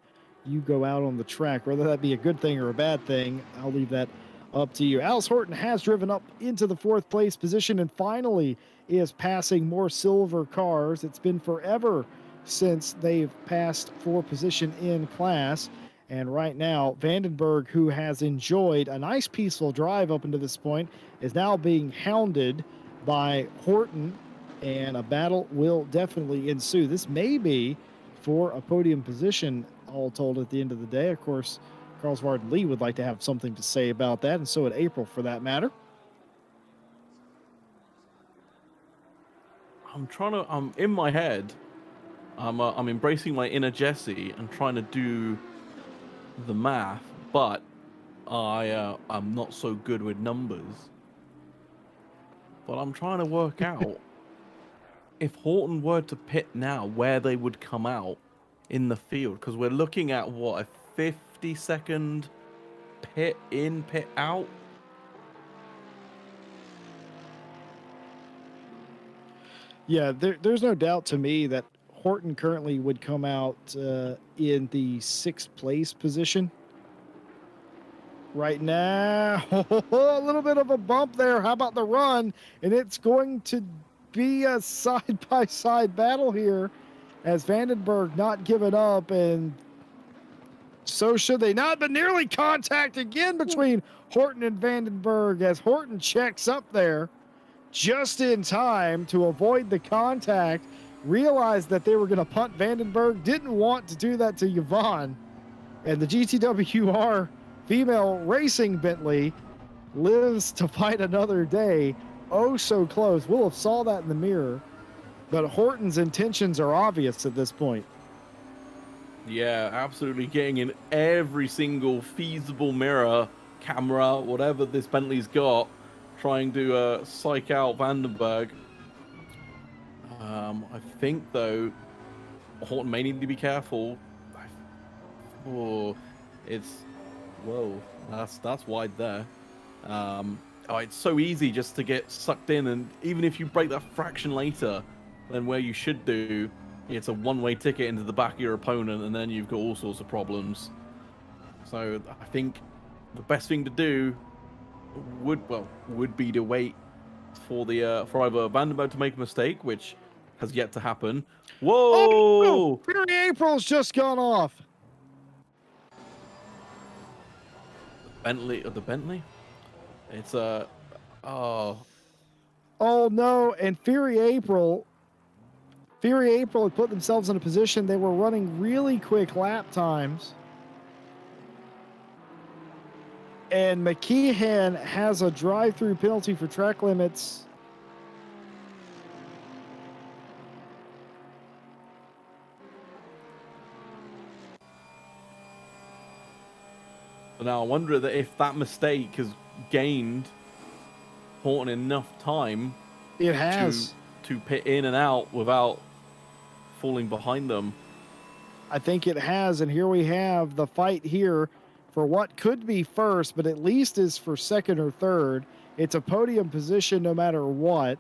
you go out on the track, whether that be a good thing or a bad thing. I'll leave that up to you. Alice Horton has driven up into the 4th place position and finally is passing more silver cars. It's been forever since they've passed for position in class. And right now, Vandenberg, who has enjoyed a nice peaceful drive up until this point, is now being hounded by Horton, and a battle will definitely ensue. This may be for a podium position, all told, at the end of the day. Of course, Carlsbad Lee would like to have something to say about that, and so would April for that matter. I'm in my head. I'm embracing my inner Jesse and trying to do the math, but I'm not so good with numbers. But I'm trying to work out if Horton were to pit now, where they would come out in the field, because we're looking at what, a 50-second pit in, pit out. Yeah, there's no doubt to me that Horton currently would come out in the 6th place position. Right now, a little bit of a bump there. How about the run? And it's going to be a side-by-side battle here as Vandenberg not giving up, and so should they not, but nearly contact again between Horton and Vandenberg as Horton checks up there just in time to avoid the contact, realized that they were going to punt Vandenberg, didn't want to do that to Yvonne, and the GTWR female racing Bentley lives to fight another day. Oh, so close. We'll have saw that in the mirror, but Horton's intentions are obvious at this point. Yeah, absolutely getting in every single feasible mirror, camera, whatever this Bentley's got, trying to psych out Vandenberg. I think, though, Horton may need to be careful. Oh, whoa, that's wide there. It's so easy just to get sucked in, and even if you break that fraction later than where you should do, it's a one-way ticket into the back of your opponent, and then you've got all sorts of problems. So I think the best thing to do would be to wait for for either Vandenberg to make a mistake, which has yet to happen. Whoa! Oh, Fury April's just gone off. The Bentley? It's oh no, and Fury April had put themselves in a position they were running really quick lap times. And McKeehan has a drive-through penalty for track limits. Now I wonder that if that mistake has gained Horton enough time It has. to pit in and out without falling behind them. I think it has, and here we have the fight here for what could be first, but at least is for second or third. It's a podium position no matter what.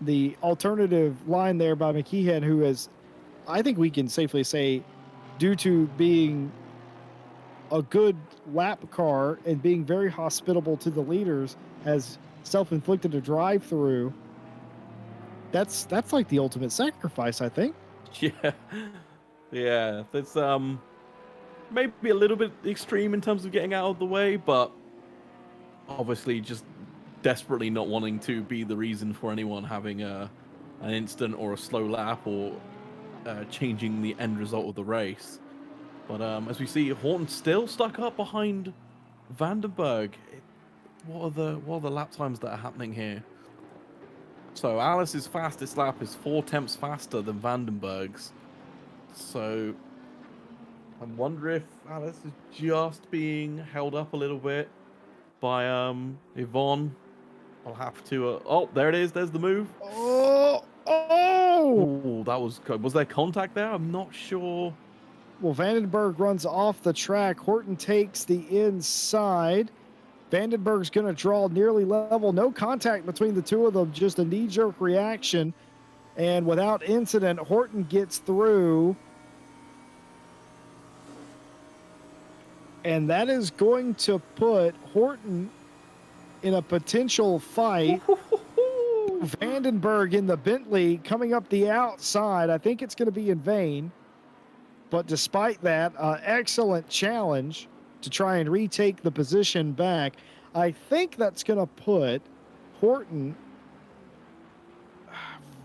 The alternative line there by McKeehan, who has, I think we can safely say, due to being a good lap car and being very hospitable to the leaders, has self-inflicted a drive-through. That's like the ultimate sacrifice, I think. Yeah, yeah. That's maybe a little bit extreme in terms of getting out of the way, but obviously just desperately not wanting to be the reason for anyone having an instant or a slow lap or changing the end result of the race. But as we see, Horton still stuck up behind Vandenberg. What are the lap times that are happening here? So Alice's fastest lap is 4 tenths faster than Vandenberg's. So I wonder if Alice is just being held up a little bit by Yvonne. I'll have to. Oh, there it is. There's the move. Oh! Oh, that was good. Was there contact there? I'm not sure. Well, Vandenberg runs off the track. Horton takes the inside. Vandenberg's going to draw nearly level. No contact between the two of them, just a knee-jerk reaction. And without incident, Horton gets through. And that is going to put Horton in a potential fight. Vandenberg in the Bentley coming up the outside. I think it's going to be in vain. But despite that, excellent challenge to try and retake the position back. I think that's going to put Horton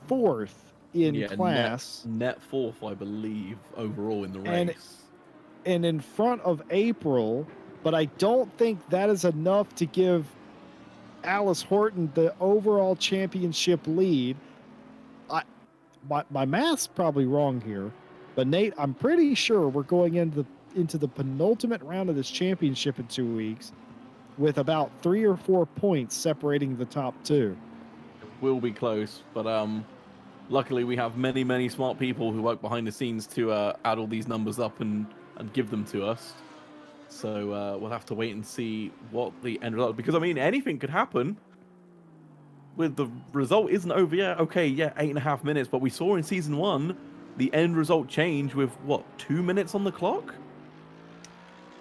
fourth in class. Net fourth, I believe, overall in the race. And in front of April, but I don't think that is enough to give Alice Horton the overall championship lead. My math's probably wrong here, but Nate, I'm pretty sure we're going into the penultimate round of this championship in 2 weeks with about 3 or 4 points separating the top two. It will be close, but luckily we have many smart people who work behind the scenes to add all these numbers up and give them to us. So we'll have to wait and see what the end result, because I mean anything could happen. With the result isn't over yet. Okay, yeah, 8.5 minutes, but we saw in season 1 the end result change with what, 2 minutes on the clock?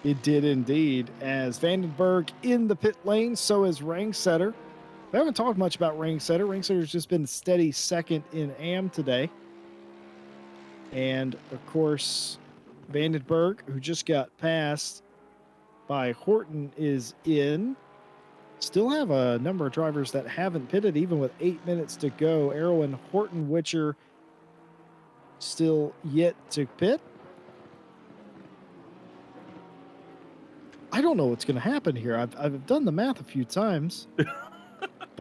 It did indeed. As Vandenberg in the pit lane, so is Ringsetter. We haven't talked much about Ringsetter. Ringsetter's just been steady second in AM today. And of course, Vandenberg, who just got passed by Horton, is in. Still have a number of drivers that haven't pitted, even with 8 minutes to go. Erwin, Horton, Witcher still yet to pit. I don't know what's going to happen here. I've done the math a few times, but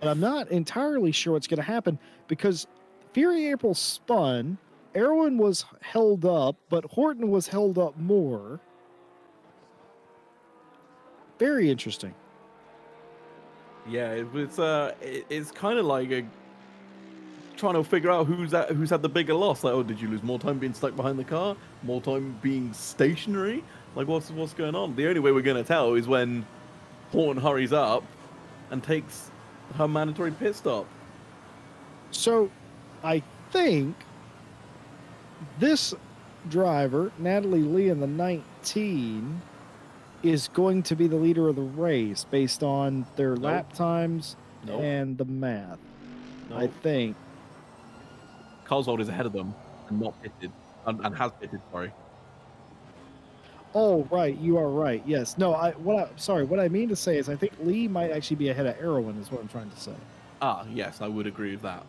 I'm not entirely sure what's going to happen, because Fury April spun, Erwin was held up, but Horton was held up more. Very interesting. Yeah, it's kind of like trying to figure out who's had the bigger loss. Like, oh, did you lose more time being stuck behind the car, more time being stationary? Like, what's going on? The only way we're going to tell is when Horton hurries up and takes her mandatory pit stop. So, I think this driver, Natalie Lee in the 19, is going to be the leader of the race based on their lap times and the math. I think. Carlswald is ahead of them and not pitted, and has pitted, sorry. Oh, right. You are right. Yes. No, what I mean to say is I think Lee might actually be ahead of Erwin is what I'm trying to say. Ah, yes, I would agree with that.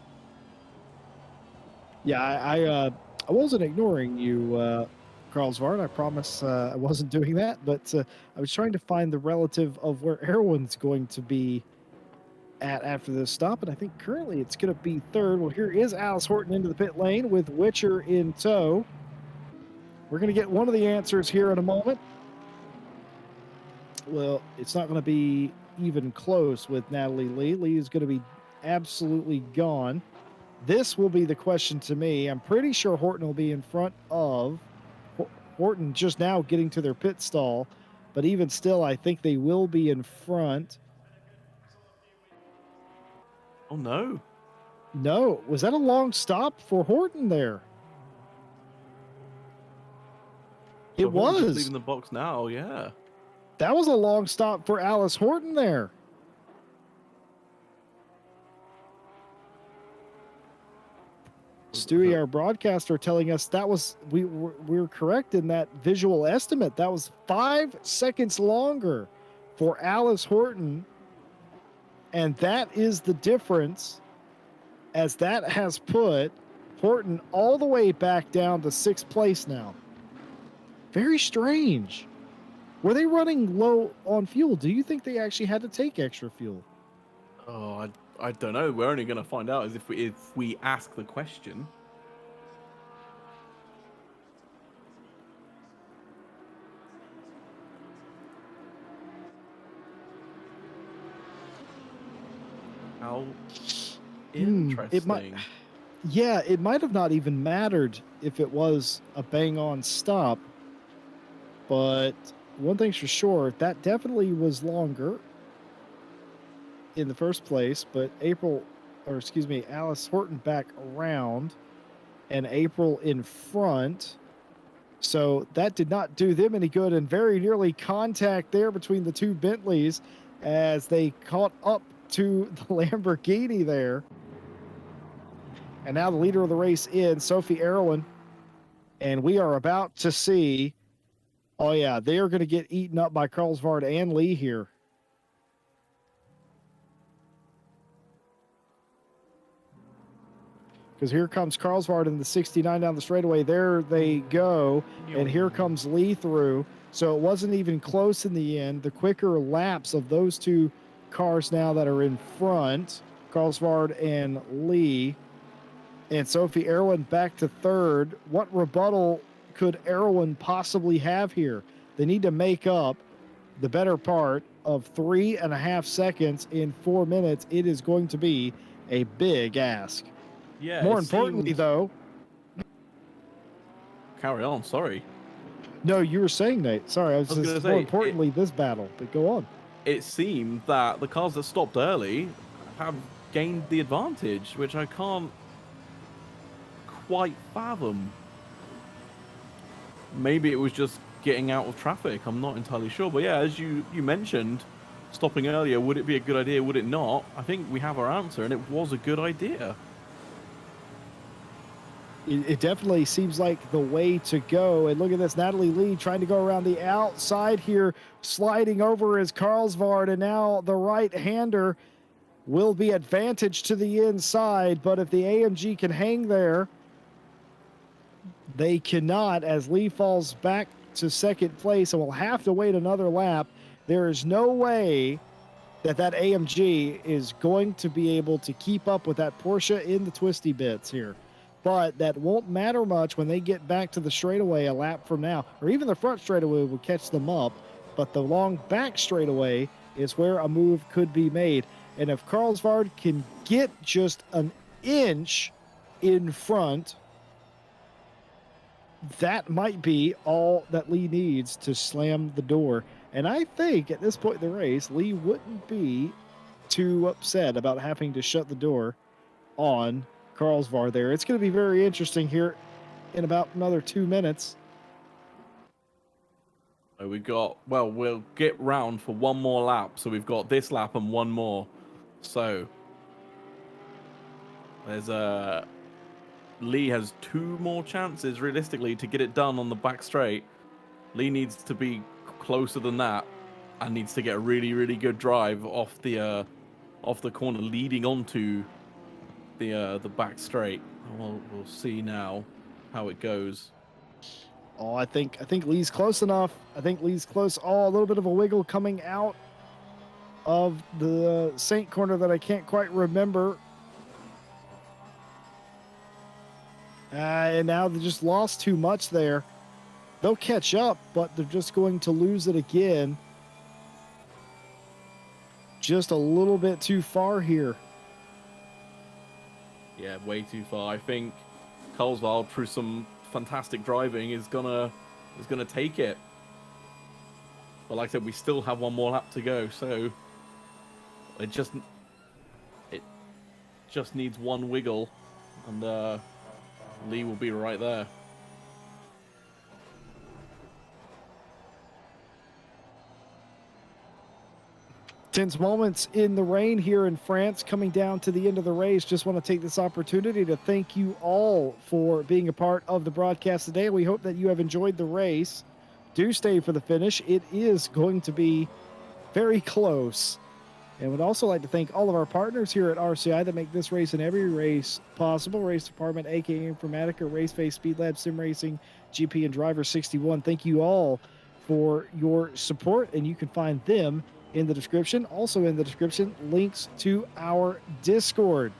Yeah, I wasn't ignoring you, Carlsvard. I promise I wasn't doing that, but I was trying to find the relative of where Erwin's going to be at after this stop, and I think currently it's going to be third. Well, here is Alice Horton into the pit lane with Witcher in tow. We're going to get one of the answers here in a moment. Well, it's not going to be even close with Natalie Lee. Lee is going to be absolutely gone. This will be the question to me. I'm pretty sure Horton will be in front of Horton just now getting to their pit stall, but even still, I think they will be in front. Oh no. No, was that a long stop for Horton there? So It Horton's just was. leaving the box now, yeah. That was a long stop for Alice Horton there. Stewie, our broadcaster, telling us that was we were correct in that visual estimate. That was 5 seconds longer for Alice Horton, and that is the difference, as that has put Horton all the way back down to 6th place now. Very strange. Were they running low on fuel? Do you think they actually had to take extra fuel? Oh, I don't know. We're only going to find out if we ask the question. How interesting. It might have not even mattered if it was a bang-on stop, but one thing's for sure, that definitely was longer in the first place, but Alice Horton back around and April in front. So that did not do them any good, and very nearly contact there between the two Bentleys as they caught up to the Lamborghini there. And now the leader of the race in, Sophie Erwin. And we are about to see, oh yeah, they are going to get eaten up by Carlsvard and Lee here. Because here comes Carlsvard in the 69 down the straightaway. There they go. And here comes Lee through. So it wasn't even close in the end. The quicker laps of those two cars now that are in front, Carlsvard and Lee. And Sophie Erwin back to third. What rebuttal could Erwin possibly have here? They need to make up the better part of 3.5 seconds in 4 minutes. It is going to be a big ask. Yeah. More importantly, though. Carry on, sorry. No, you were saying, Nate. Sorry, I was just gonna say, more importantly, this battle. But go on. It seemed that the cars that stopped early have gained the advantage, which I can't quite fathom. Maybe it was just getting out of traffic. I'm not entirely sure. But yeah, as you mentioned, stopping earlier, would it be a good idea? Would it not? I think we have our answer, and it was a good idea. It definitely seems like the way to go. And look at this, Natalie Lee trying to go around the outside here, sliding over as Carlsvard, and now the right-hander will be advantage to the inside. But if the AMG can hang there, they cannot, as Lee falls back to second place and will have to wait another lap. There is no way that AMG is going to be able to keep up with that Porsche in the twisty bits here. But that won't matter much when they get back to the straightaway a lap from now, or even the front straightaway will catch them up. But the long back straightaway is where a move could be made. And if Carlsvard can get just an inch in front, that might be all that Lee needs to slam the door. And I think at this point in the race, Lee wouldn't be too upset about having to shut the door on Carlsvard there. It's going to be very interesting here in about another 2 minutes. We'll get round for one more lap. So we've got this lap and one more. So there's Lee has 2 more chances realistically to get it done on the back straight. Lee needs to be closer than that and needs to get a really, really good drive off the corner leading onto the back straight. We'll see now how it goes. Oh, I think Lee's close enough. I think Lee's close. Oh, a little bit of a wiggle coming out of the Saint corner that I can't quite remember. And now they just lost too much there. They'll catch up, but they're just going to lose it again. Just a little bit too far here. Yeah, way too far. I think Carlsvard, through some fantastic driving, is gonna is going to take it. But like I said, we still have one more lap to go, so it just needs one wiggle, and Lee will be right there. Tense moments in the rain here in France, coming down to the end of the race. Just want to take this opportunity to thank you all for being a part of the broadcast today. We hope that you have enjoyed the race. Do stay for the finish. It is going to be very close. And would also like to thank all of our partners here at RCI that make this race and every race possible. Race Department, aka Informatica, Raceface, Speed Lab, Sim Racing, GP, and Driver 61. Thank you all for your support, and you can find them in the description. Also in the description, links to our Discord.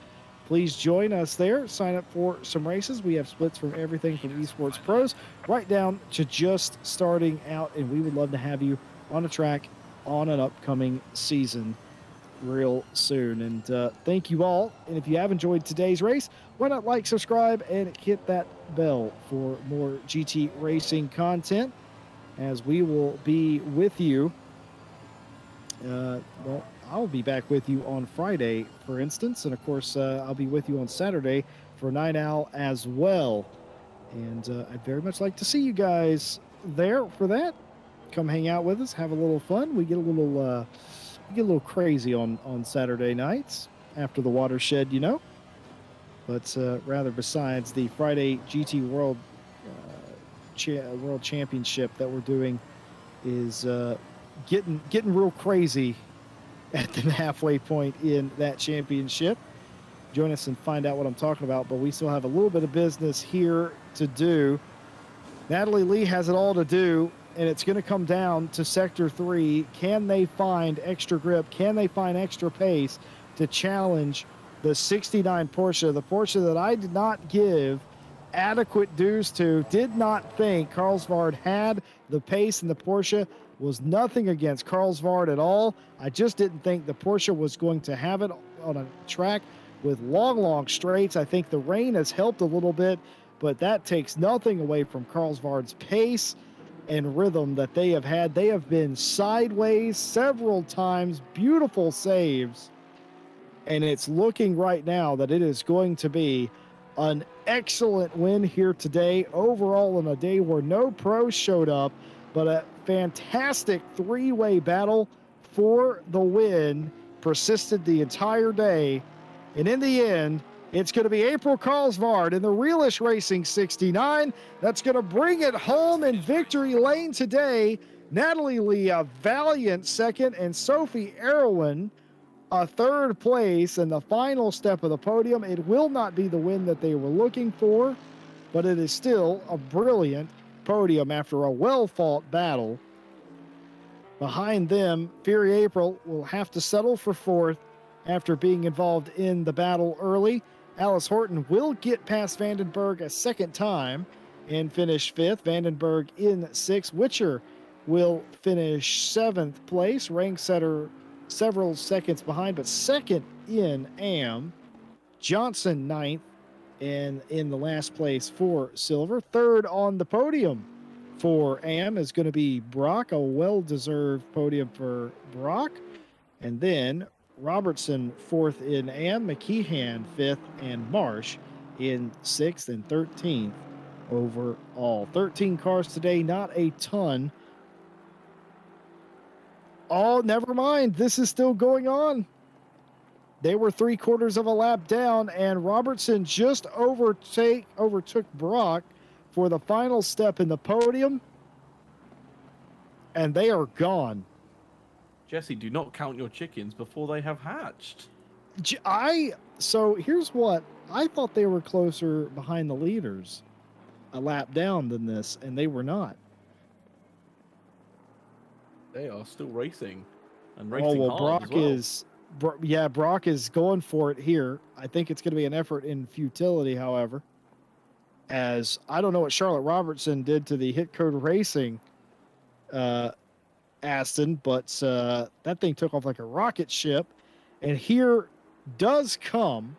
Please join us there. Sign up for some races. We have splits from everything from esports pros right down to just starting out, and we would love to have you on a track on an upcoming season real soon. And thank you all. And if you have enjoyed today's race, why not like, subscribe, and hit that bell for more GT racing content, as we will be with you. Well, I'll be back with you on Friday, for instance, and of course, I'll be with you on Saturday for Night Owl as well. And I'd very much like to see you guys there for that. Come hang out with us, have a little fun. We get a little crazy on Saturday nights after the watershed, you know. But rather, besides the Friday GT World World Championship that we're doing, is getting real crazy at the halfway point in that championship. Join us and find out what I'm talking about, but we still have a little bit of business here to do. Natalie Lee has it all to do, and it's going to come down to Sector 3. Can they find extra grip? Can they find extra pace to challenge the 69 Porsche, the Porsche that I did not give adequate dues to, did not think Carlsbad had the pace, and the Porsche was nothing against Carlsbad at all. I just didn't think the Porsche was going to have it on a track with long straights. I think the rain has helped a little bit, but that takes nothing away from Carlsbad's pace and rhythm that they have had. They have been sideways several times, beautiful saves, and it's looking right now that it is going to be an excellent win here today. Overall, on a day where no pros showed up, but a fantastic three-way battle for the win persisted the entire day. And in the end, it's going to be April Carlsbad in the Realish Racing 69 that's going to bring it home in victory lane today. Natalie Lee, a valiant second, and Sophie Erwin, a third place in the final step of the podium. It will not be the win that they were looking for, but it is still a brilliant podium after a well-fought battle. Behind them, Fury April will have to settle for fourth after being involved in the battle early. Alice Horton will get past Vandenberg a second time and finish fifth. Vandenberg in sixth. Witcher will finish seventh place, rank setter several seconds behind, but second in AM. Johnson ninth, and in the last place for silver. Third on the podium for AM is going to be Brock, a well-deserved podium for Brock. And then Robertson fourth in AM, McKeehan fifth, and Marsh in sixth and 13th overall. 13 cars today, not a ton. Oh, never mind. This is still going on. They were 3/4 of a lap down, and Robertson just overtook Brock for the final step in the podium, and they are gone. Jesse, do not count your chickens before they have hatched. So here's what. I thought they were closer behind the leaders, a lap down than this, and they were not. They are still racing, and racing hard Brock as well. Brock is going for it here. I think it's going to be an effort in futility, however, as I don't know what Charlotte Robertson did to the Hit Code Racing Aston, but that thing took off like a rocket ship. And here does come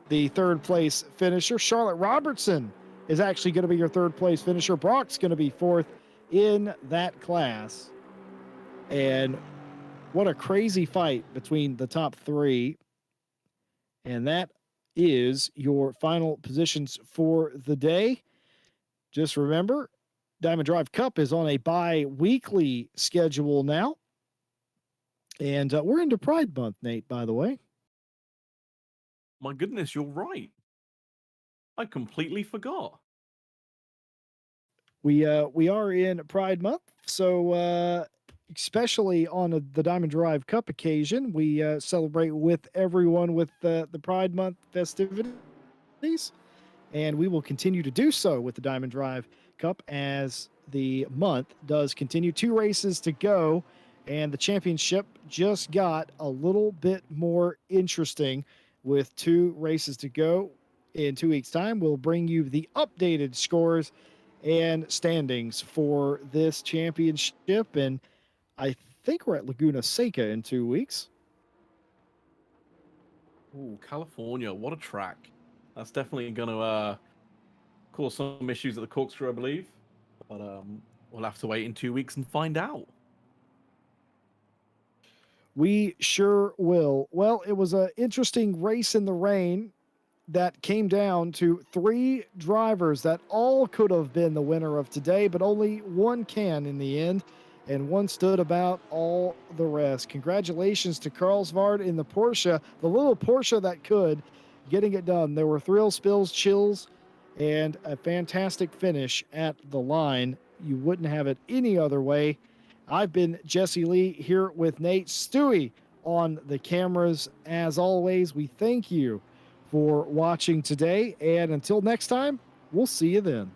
the third place finisher. Charlotte Robertson is actually going to be your third place finisher. Brock's going to be fourth in that class. And what a crazy fight between the top three. And that is your final positions for the day. Just remember, Diamond Drive Cup is on a bi-weekly schedule now. And we're into Pride Month, Nate, by the way. My goodness, you're right. I completely forgot. We are in Pride Month, so especially on the Diamond Drive Cup occasion, we celebrate with everyone with the Pride Month festivities, and we will continue to do so with the Diamond Drive Cup as the month does continue. 2 races to go, and the championship just got a little bit more interesting with 2 races to go. In 2 weeks' time, we'll bring you the updated scores and standings for this championship. And I think we're at Laguna Seca in 2 weeks. Ooh, California, what a track. That's definitely going to cause some issues at the corkscrew, I believe. But we'll have to wait in 2 weeks and find out. We sure will. Well, it was an interesting race in the rain that came down to 3 drivers that all could have been the winner of today, but only one can in the end, and one stood about all the rest. Congratulations to Carlsvard in the Porsche, the little Porsche that could, getting it done. There were thrills, spills, chills, and a fantastic finish at the line. You wouldn't have it any other way. I've been Jesse Lee here with Nate Stewie on the cameras. As always, we thank you for watching today, and until next time, we'll see you then.